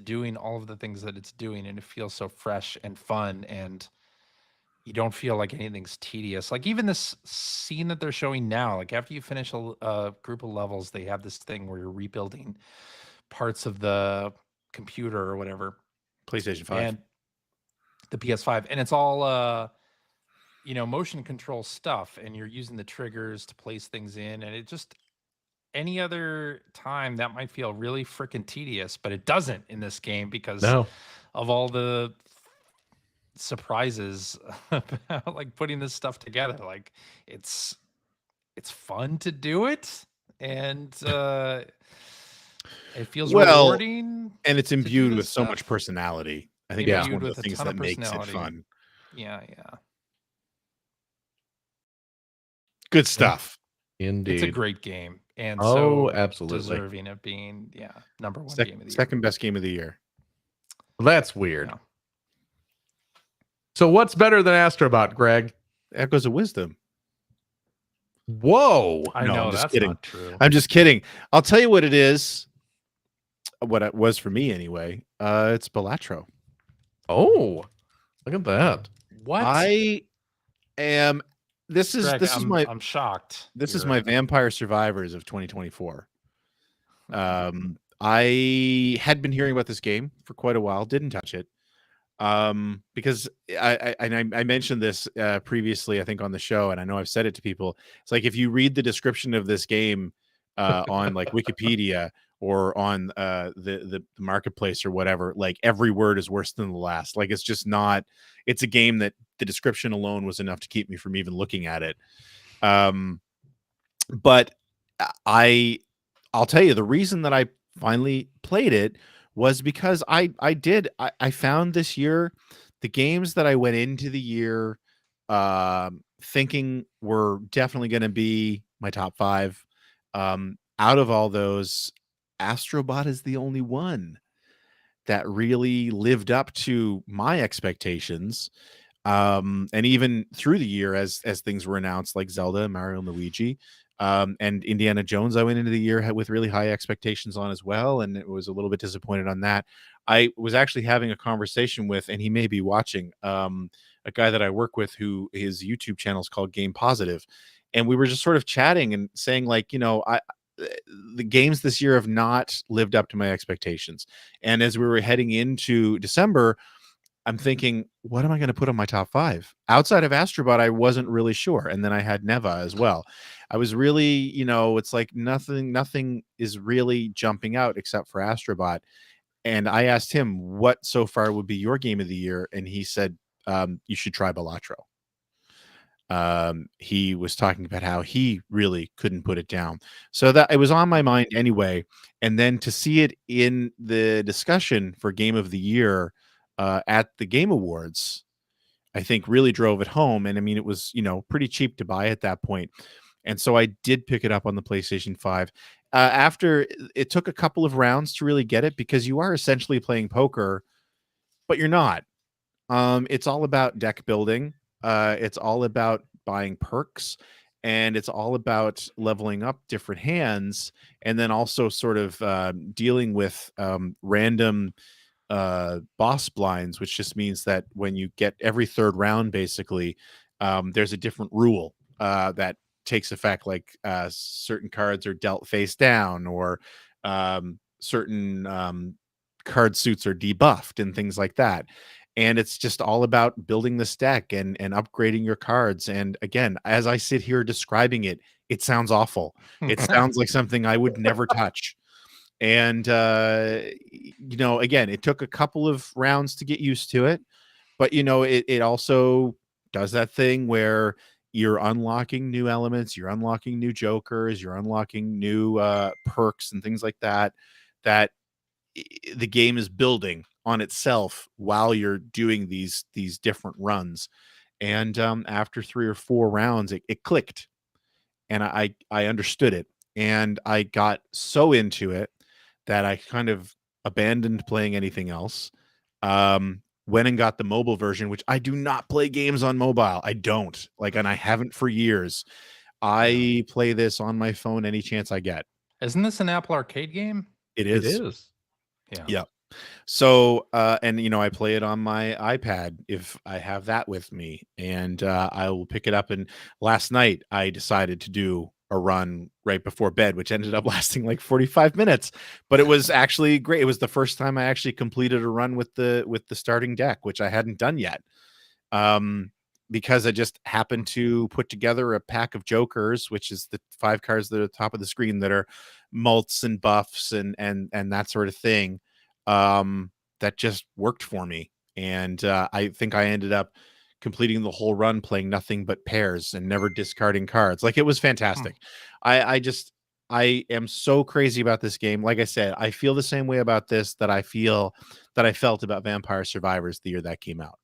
doing all of the things that it's doing, and it feels so fresh and fun, and you don't feel like anything's tedious. Like even this scene that they're showing now, like after you finish a group of levels, they have this thing where you're rebuilding parts of the computer or whatever, PlayStation 5. and the PS5, and it's all motion control stuff, and you're using the triggers to place things in, and it just, any other time that might feel really freaking tedious, but it doesn't in this game because No. of all the surprises about like putting this stuff together. Like it's fun to do it, and it feels rewarding, and it's to do imbued this with so stuff. much personality. I think Yeah. that's one Imbued of the with a things ton that of makes it personality. fun. Yeah. Good stuff. Indeed. It's a great game, and Oh, so absolutely. deserving of being number one game of the year. Second best game of the year. That's weird. Yeah. So what's better than Astrobot, Greg? Echoes of Wisdom. Whoa. I No, know I'm just that's kidding. not true. I'm just kidding. I'll tell you what it is. What it was for me anyway. It's Balatro. Oh, look at that. What? I am. This is Greg, I'm shocked. This is You're- my Vampire Survivors of 2024. I had been hearing about this game for quite a while, didn't touch it. Because I mentioned this previously, I think on the show, and I know I've said it to people. It's like if you read the description of this game on like Wikipedia or on the marketplace or whatever, like every word is worse than the last. Like it's just not. It's a game that the description alone was enough to keep me from even looking at it. But I'll tell you the reason that I finally played it was because I found this year the games that I went into the year thinking were definitely going to be my top 5. Out of all those, Astrobot is the only one that really lived up to my expectations. And even through the year as things were announced, like Zelda, Mario, and Luigi, and Indiana Jones, I went into the year with really high expectations on as well, and it was a little bit disappointed on that. I was actually having a conversation with, and he may be watching, a guy that I work with who his YouTube channel is called Game Positive, and we were just sort of chatting and saying like, the games this year have not lived up to my expectations. And as we were heading into December, I'm thinking, what am I going to put on my top 5? Outside of Astrobot, I wasn't really sure. And then I had Neva as well. I was really, it's like nothing is really jumping out except for Astrobot. And I asked him what so far would be your game of the year. And he said, you should try Balatro. He was talking about how he really couldn't put it down. So that it was on my mind anyway. And then to see it in the discussion for game of the year at the Game Awards, I think really drove it home. And I mean, it was, pretty cheap to buy at that point. And so I did pick it up on the PlayStation 5. After it took a couple of rounds to really get it, because you are essentially playing poker, but you're not. It's all about deck building. It's all about buying perks, and it's all about leveling up different hands, and then also sort of dealing with random boss blinds, which just means that when you get every third round, basically, there's a different rule that takes effect, like certain cards are dealt face down, or certain card suits are debuffed and things like that. And it's just all about building this deck and upgrading your cards. And again, as I sit here describing it, it sounds awful. It sounds like something I would never touch. And again, it took a couple of rounds to get used to it, but it also does that thing where you're unlocking new elements, you're unlocking new jokers, you're unlocking new perks and things like that the game is building on itself while you're doing these different runs. And after 3 or 4 rounds, it clicked, and I understood it, and I got so into it that I kind of abandoned playing anything else. Went and got the mobile version, which I do not play games on mobile. I don't and I haven't for years. I play this on my phone any chance I get. Isn't this an Apple Arcade game? It It is. is. Yeah. Yeah. So, and I play it on my iPad if I have that with me, and I will pick it up. And last night I decided to do a run right before bed, which ended up lasting like 45 minutes, but it was actually great. It was the first time I actually completed a run with the starting deck, which I hadn't done yet. Because I just happened to put together a pack of jokers, which is the 5 cards that are at the top of the screen that are mults and buffs and that sort of thing. That just worked for me. And I think I ended up completing the whole run playing nothing but pairs and never discarding cards. Like, it was fantastic. I am so crazy about this game. Like I said, I feel the same way about this that I felt about Vampire Survivors the year that came out.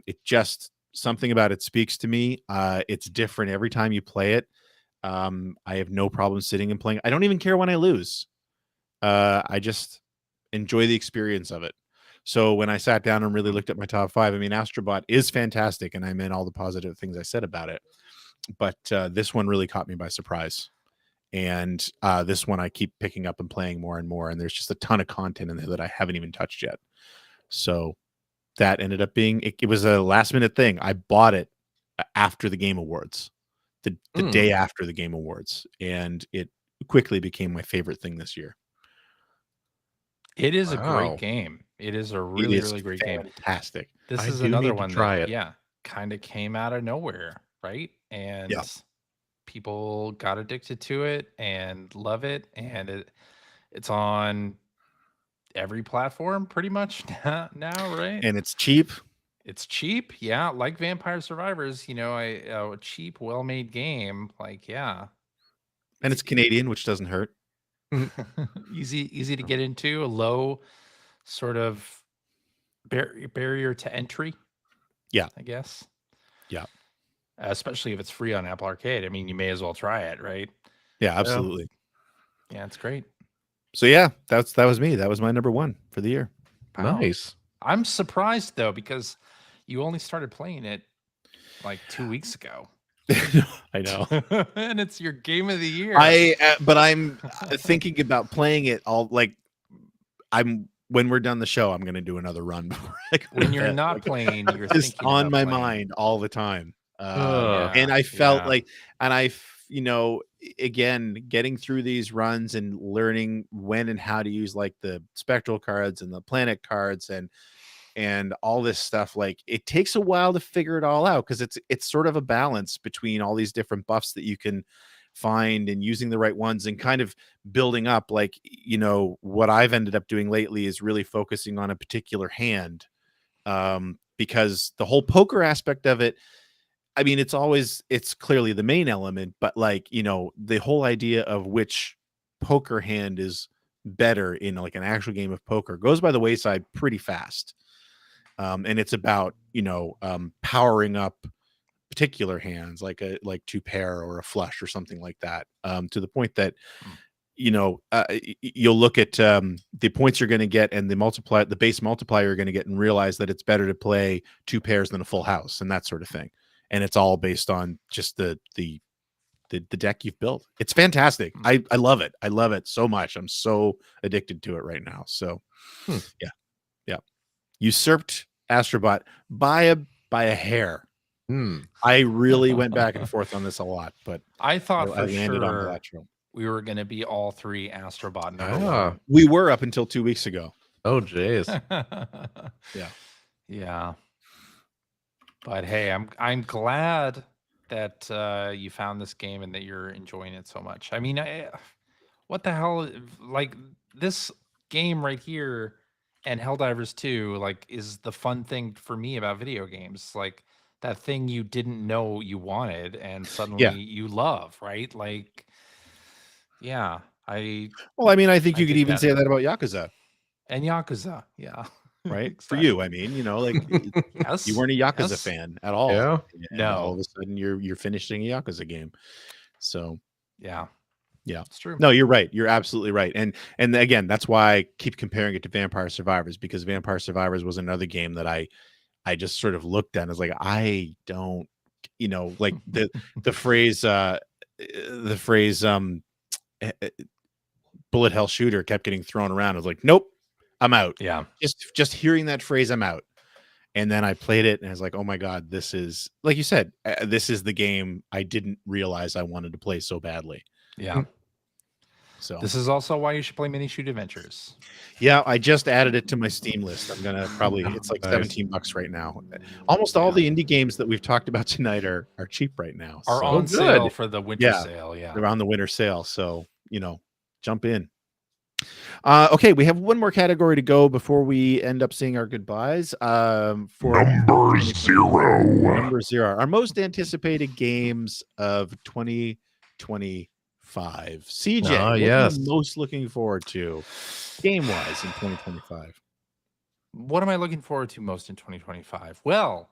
It just, something about it speaks to me. It's different every time you play it. I have no problem sitting and playing. I don't even care when I lose. I just enjoy the experience of it. So when I sat down and really looked at my top 5, I mean, Astrobot is fantastic, and I meant all the positive things I said about it. But this one really caught me by surprise. And this one I keep picking up and playing more and more. And there's just a ton of content in there that I haven't even touched yet. So that ended up being, it was a last minute thing. I bought it after the Game Awards, the day after the Game Awards. And it quickly became my favorite thing this year. It is a Wow. great game. It is a really, really great game. Fantastic. This I is do another need to one try that, it. kind of came out of nowhere, right? And Yeah. people got addicted to it and love it, and it's on every platform pretty much now, right? And it's cheap. It's cheap, yeah. Like Vampire Survivors, a cheap, well-made game, And it's Canadian, which doesn't hurt. easy to get into, a low sort of barrier to entry. Yeah. I guess. Yeah. Especially if it's free on Apple Arcade. I mean, you may as well try it, right? Yeah, absolutely. Yeah, it's great. So yeah, that was me. That was my number 1 for the year. Wow. Nice. I'm surprised though, because you only started playing it like 2 weeks ago. I know. And it's your game of the year. But I'm thinking about playing it all. Like, when we're done the show, I'm going to do another run before I go When to you're bed. not playing, you're just thinking on about my playing. mind all the time. And I felt yeah. like, and you know, again, getting through these runs and learning when and how to use like the spectral cards and the planet cards and all this stuff, like it takes a while to figure it all out because it's sort of a balance between all these different buffs that you can find and using the right ones and kind of building up. Like, you know, what I've ended up doing lately is really focusing on a particular hand, because the whole poker aspect of it, I mean, it's clearly the main element, but like, you know, the whole idea of which poker hand is better in like an actual game of poker goes by the wayside pretty fast. And it's about, you know, powering up particular hands like like two pair or a flush or something like that, to the point that, you know, you'll look at the points you're going to get and the base multiplier you're going to get and realize that it's better to play two pairs than a full house and that sort of thing. And it's all based on just the deck you've built. It's fantastic. I love it. I love it so much. I'm so addicted to it right now. So yeah. Usurped Astrobot by a hair. I really went back and forth on this a lot, but I thought I for landed on sure Electro. we were going to be all three Astrobot number We were up until 2 weeks ago. Oh, jeez. one. Yeah. Yeah. But hey, I'm glad that you found this game and that you're enjoying it so much. I mean, what the hell? Like this game right here and Helldivers 2, like, is the fun thing for me about video games. Like that thing you didn't know you wanted and suddenly you love, right? Like, yeah, Well, I mean, I think I you could dig even that. say that about Yakuza, and Yakuza, yeah. right? For you, I mean, you know, like Yes. you weren't a Yakuza yes. fan at all. Yeah. And No. all of a sudden you're finishing a Yakuza game. So Yeah. yeah. It's true. No, you're right. You're absolutely right. And again, that's why I keep comparing it to Vampire Survivors, because Vampire Survivors was another game that I just sort of looked at and was like, I don't, you know, like the phrase bullet hell shooter kept getting thrown around. I was like, nope, I'm out. Yeah. Just hearing that phrase, I'm out. And then I played it and I was like, oh my God, this is, like you said, this is the game I didn't realize I wanted to play so badly. Yeah. So This is also why you should play Mini Shoot Adventures. yeah, I just added it to my Steam list. I'm gonna probably, it's like Nice. $17 right now. Almost all the indie games that we've talked about tonight are cheap right now. Are So on sale good. for the winter Yeah. sale. Yeah. they're on the winter sale. So, you know, jump in. Okay, we have one more category to go before we end up saying our goodbyes. For Number 0. number 0, our most anticipated games of 2025. CJ, what are yes. you most looking forward to game-wise in 2025? What am I looking forward to most in 2025? Well,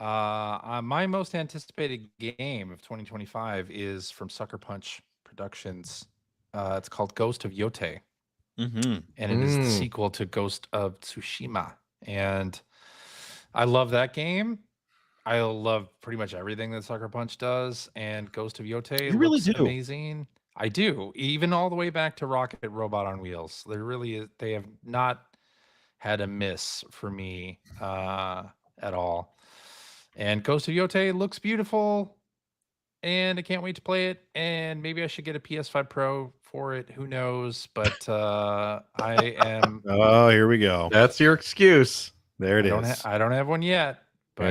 my most anticipated game of 2025 is from Sucker Punch Productions. It's called Ghost of Yote, Mm-hmm. and it is the sequel to Ghost of Tsushima. And I love that game. I love pretty much everything that Sucker Punch does, and Ghost of Yote You really looks do. amazing. I do, even all the way back to Rocket Robot on Wheels. They have not had a miss for me at all. And Ghost of Yote looks beautiful, and I can't wait to play it. And maybe I should get a PS5 Pro for it. Who knows? But I am. Oh, here we go. That's your excuse. There it I is. I don't have one yet. But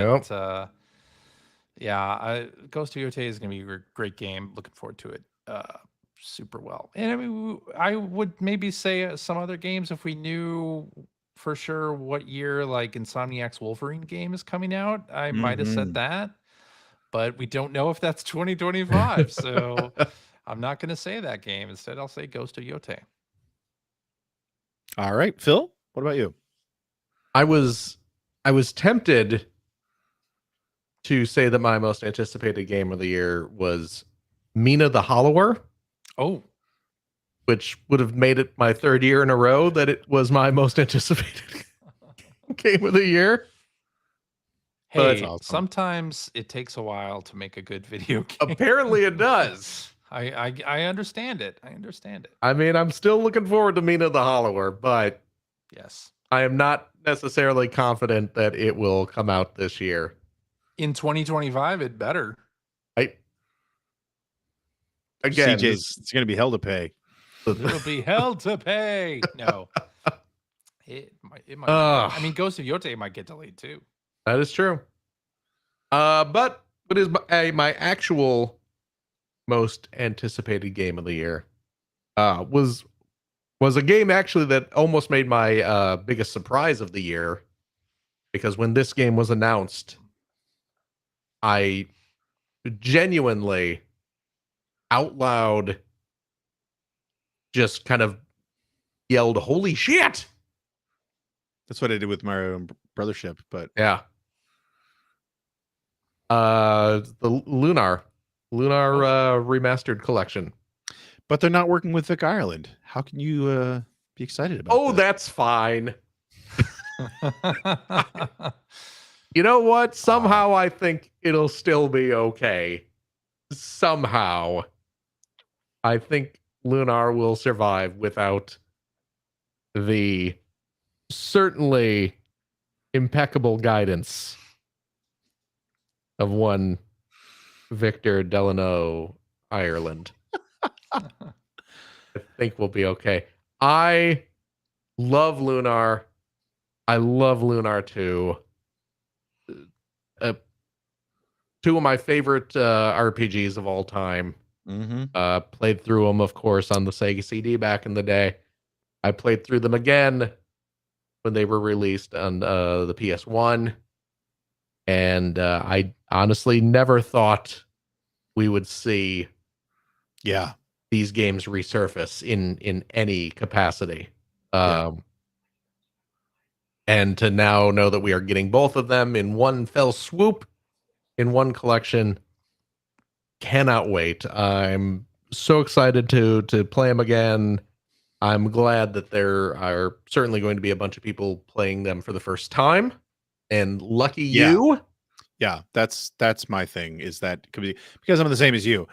yeah, Ghost of Yote is going to be a great game. Looking forward to it super well. And I mean, I would maybe say some other games if we knew for sure what year like Insomniac's Wolverine game is coming out. I might have said that, but we don't know if that's 2025. So I'm not going to say that game. Instead, I'll say Ghost of Yote. All right, Phil, what about you? I was tempted to say that my most anticipated game of the year was Mina the Hollower. Oh, which would have made it my 3rd year in a row that it was my most anticipated game of the year. hey, awesome. sometimes it takes a while to make a good video game. Apparently it does. I understand it. I understand it. I mean, I'm still looking forward to Mina the Hollower, but Yes. I am not necessarily confident that it will come out this year. In 2025, it better. Again, CJ's it's going to be hell to pay. It'll be hell to pay. No, it might. It might. Ugh. I mean, Ghost of Yotei might get delayed too. that is true. But what is my actual most anticipated game of the year? Was a game actually that almost made my biggest surprise of the year, because when this game was announced, I genuinely out loud just kind of yelled, "Holy shit!" That's what I did with Mario and Brothership, but Yeah. The Lunar Remastered collection. but they're not working with Vic Ireland. How can you be excited about Oh, that? that's fine. You know what? Somehow I think it'll still be okay. Somehow. I think Lunar will survive without the certainly impeccable guidance of one Victor Delano Ireland. I think we'll be okay. I love Lunar. I love Lunar 2. Two of my favorite RPGs of all time. Mm-hmm. Played through them, of course, on the Sega CD back in the day. I played through them again when they were released on the PS1. And I honestly never thought we would see Yeah. these games resurface in any capacity. Yeah. And to now know that we are getting both of them in one fell swoop, in one collection, cannot wait. I'm so excited to play them again. I'm glad that there are certainly going to be a bunch of people playing them for the first time. And lucky you. Yeah, that's my thing, is that could be because I'm the same as you.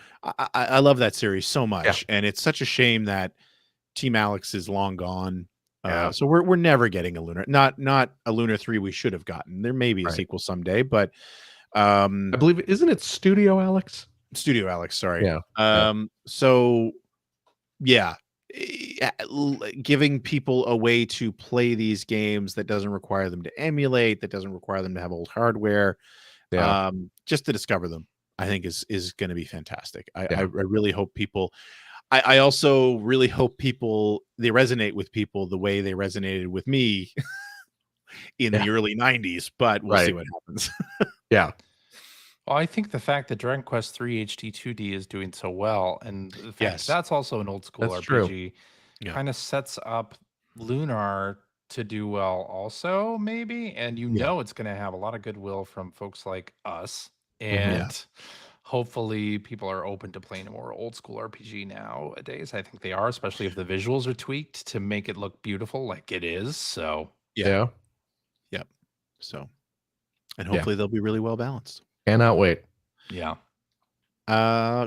I love that series so much, and it's such a shame that Team Alex is long gone. Yeah. So we're never getting a Lunar, not a Lunar 3 we should have gotten. There may be a sequel someday, but I believe, isn't it Studio Alex? Studio Alex, sorry. Yeah. So yeah, giving people a way to play these games that doesn't require them to emulate, that doesn't require them to have old hardware. Yeah. Just to discover them, I think is going to be fantastic. I Yeah. really hope people. I also really hope they resonate with people the way they resonated with me in the early 90s. But we'll see what happens. Yeah. Well, I think the fact that Dragon Quest III HD2D is doing so well, and the fact that's also an old school That's RPG, Yeah. kind of sets up Lunar to do well also, maybe. And know it's going to have a lot of goodwill from folks like us. And hopefully people are open to playing a more old school RPG nowadays. I think they are, especially if the visuals are tweaked to make it look beautiful like it is. So Yeah. So, and hopefully they'll be really well balanced. Cannot wait. Yeah.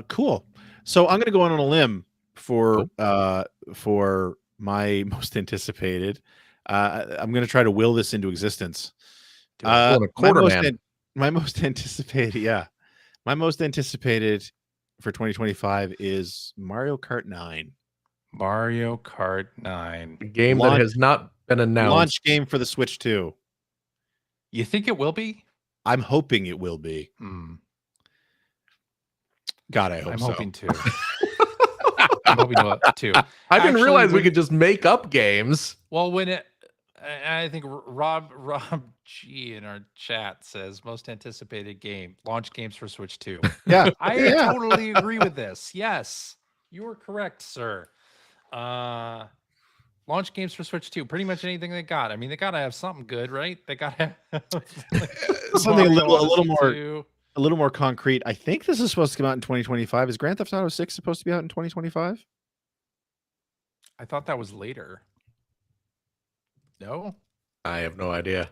Cool. So I'm going to go on a limb for my most anticipated. I'm going to try to will this into existence. A quarter man. My most anticipated, my most anticipated for 2025 is Mario Kart 9. Mario Kart 9. A game that has not been announced. Launch game for the Switch 2. You think it will be? I'm hoping it will be. God, I hope I'm so. hoping too. I'm hoping too. I didn't realize we could just make up games. Well, I think Rob G in our chat says most anticipated game, launch games for Switch 2. Yeah. I totally agree with this. Yes, you are correct, sir. Launch games for Switch 2. Pretty much anything they got. I mean, they gotta have something good, right? They gotta have something a little more concrete. I think this is supposed to come out in 2025. Is Grand Theft Auto 6 supposed to be out in 2025? I thought that was later. No, I have no idea.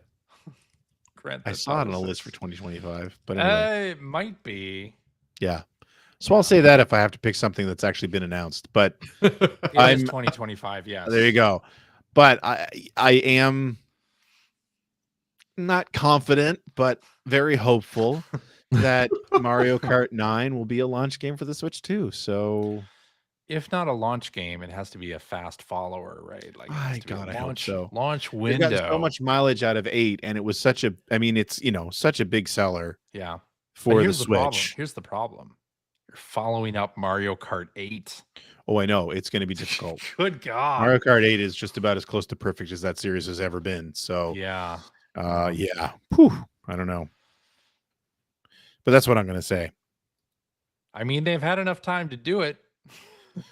I saw it on a list for 2025, but anyway. It might be. Yeah. So I'll say that if I have to pick something that's actually been announced, but it's 2025. Yes. There you go. But I am not confident, but very hopeful that Mario Kart 9 will be a launch game for the Switch too. So If not a launch game, it has to be a fast follower, right? Like it has to be God, a I hope launch so. launch They've gotten so window. much mileage out of 8, and it was such a, I mean, it's, such a big seller Yeah. But for the here's the problem. Switch. Here's the problem. You're following up Mario Kart 8. Oh, I know. It's going to be difficult. Good God. Mario Kart 8 is just about as close to perfect as that series has ever been. So, Yeah. yeah. Whew, I don't know. But that's what I'm going to say. I mean, they've had enough time to do it.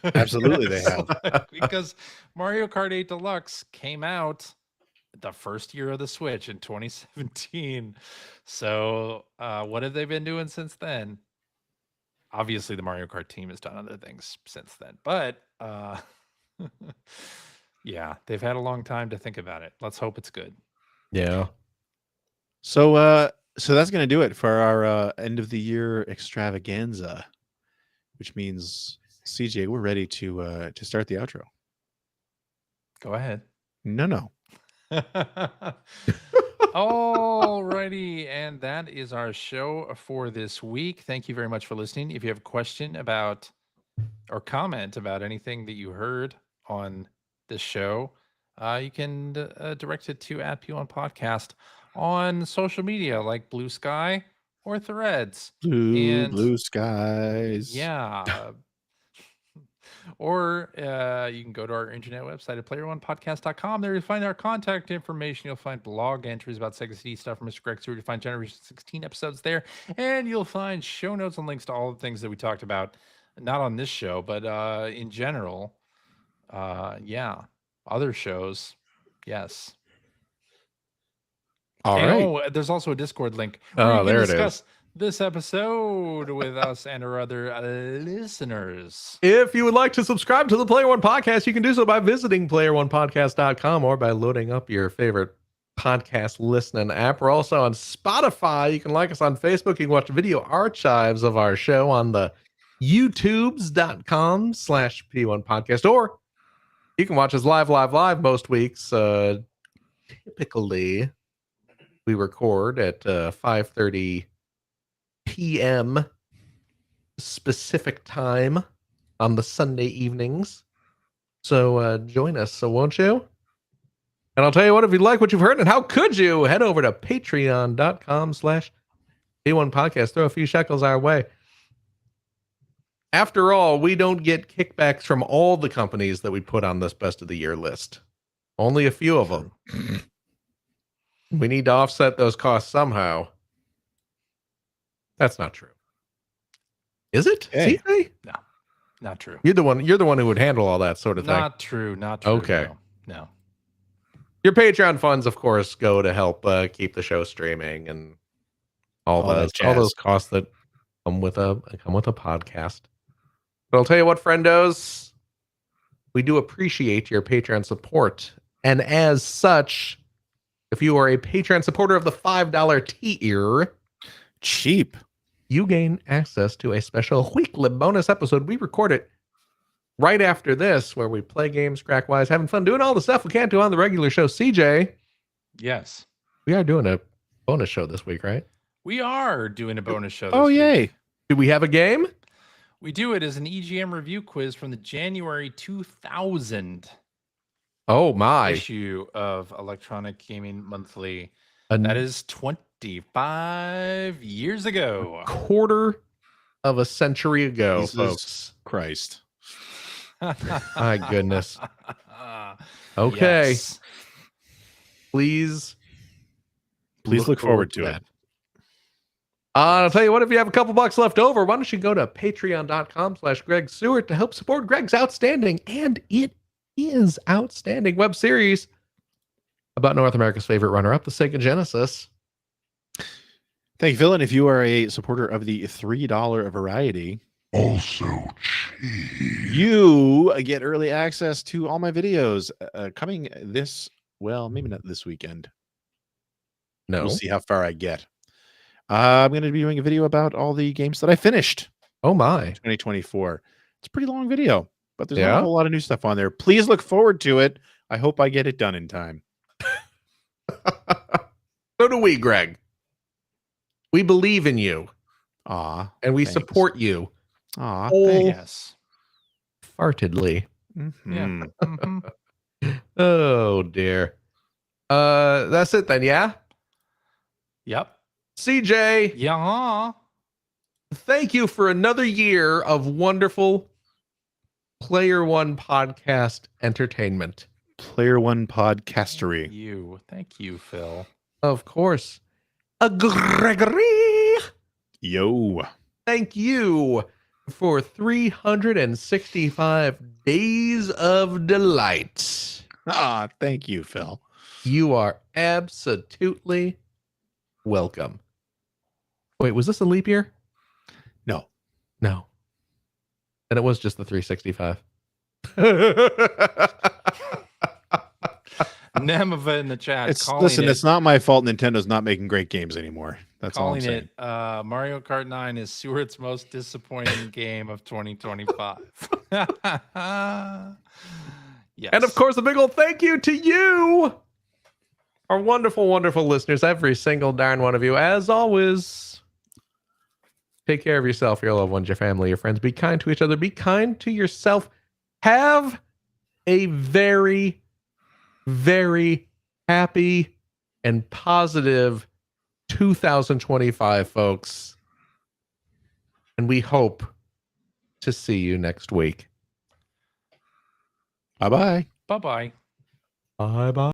Absolutely, they have. Because Mario Kart 8 Deluxe came out the first year of the Switch in 2017. So, what have they been doing since then? Obviously, the Mario Kart team has done other things since then, but yeah, they've had a long time to think about it. Let's hope it's good. Yeah. So that's going to do it for our end of the year extravaganza, which means CJ, we're ready to start the outro. Go ahead. No. Alrighty, and that is our show for this week. Thank you very much for listening. If you have a question about or comment about anything that you heard on this show, you can direct it to @P1 Podcast on social media like Blue Sky or Threads. Blue skies. Yeah. Or you can go to our internet website at player1podcast.com. There you'll find our contact information. You'll find blog entries about Sega CD stuff from Mr. Greg Stewart. You'll find Generation 16 episodes there. And you'll find show notes and links to all the things that we talked about, not on this show, but in general. Yeah. Other shows. Yes. All and, right. Oh, there's also a Discord link where Oh, you can there it discuss is. this episode with us and our other listeners. If you would like to subscribe to the Player One Podcast, you can do so by visiting player1podcast.com or by loading up your favorite podcast listening app. We're also on Spotify. You can like us on Facebook. You can watch video archives of our show on the youtubes.com/P1 Podcast, or you can watch us live most weeks. Typically, we record at 5:30 p.m. specific time on the Sunday evenings. So join us, so won't you? And I'll tell you what, if you like what you've heard, and how could you, head over to patreon.com/P1 Podcast. Throw a few shekels our way. After all, we don't get kickbacks from all the companies that we put on this best of the year list. Only a few of them. We need to offset those costs somehow. That's not true. Is it? Hey. CJ? No, not true. You're the one who would handle all that sort of thing. Not true. Not true. Okay. No. Your Patreon funds, of course, go to help keep the show streaming and all that those jazz. costs that come with a podcast. But I'll tell you what, friendos, we do appreciate your Patreon support, and as such, if you are a Patreon supporter of the $5 tier, Cheap. you gain access to a special weekly bonus episode. We record it right after this, where we play games, crack wise, having fun, doing all the stuff we can't do on the regular show. CJ, Yes. we are doing a bonus show this week, right? We are doing a bonus show. Oh, this yay. week. Do we have a game? We do it as an EGM review quiz from the January 2000 Oh my. issue of Electronic Gaming Monthly. A That is 25 years ago. quarter of a century ago, Jesus folks. Christ. My goodness. Okay. Yes. Please Look forward to it. I'll tell you what, if you have a couple bucks left over, why don't you go to patreon.com/Greg Stewart to help support Greg's outstanding, and it is outstanding, web series about North America's favorite runner-up, the Sega Genesis. Thank you, Phil. And if you are a supporter of the $3 variety, Also cheap. you get early access to all my videos coming this, well, maybe not this weekend. No. We'll see how far I get. I'm going to be doing a video about all the games that I finished Oh my. 2024. It's a pretty long video, but there's not Yeah? a whole lot of new stuff on there. Please look forward to it. I hope I get it done in time. So So do we, Greg. We believe in you. Aw. And we thanks. support you. Aw, Oh. thanks. Yes. Fartedly. Mhm. Mhm. Oh dear. That's it then, yeah? Yep. CJ, Yeah. thank you for another year of wonderful Player One podcast entertainment. Player One podcastery. Thank you, Phil. Of course. Gregory, Yo. thank you for 365 days of delight. Ah, thank you, Phil. You are absolutely welcome. Wait, was this a leap year? No. No. And it was just the 365. Nemova in the chat. Listen, it's not my fault Nintendo's not making great games anymore. That's all I'm calling saying. it Mario Kart 9 is Seward's most disappointing game of 2025. Yes. And of course, a big old thank you to you, our wonderful, wonderful listeners, every single darn one of you. As always, take care of yourself, your loved ones, your family, your friends. Be kind to each other. Be kind to yourself. Have a very, very happy and positive 2025, folks. And we hope to see you next week. Bye-bye. Bye-bye. Bye-bye.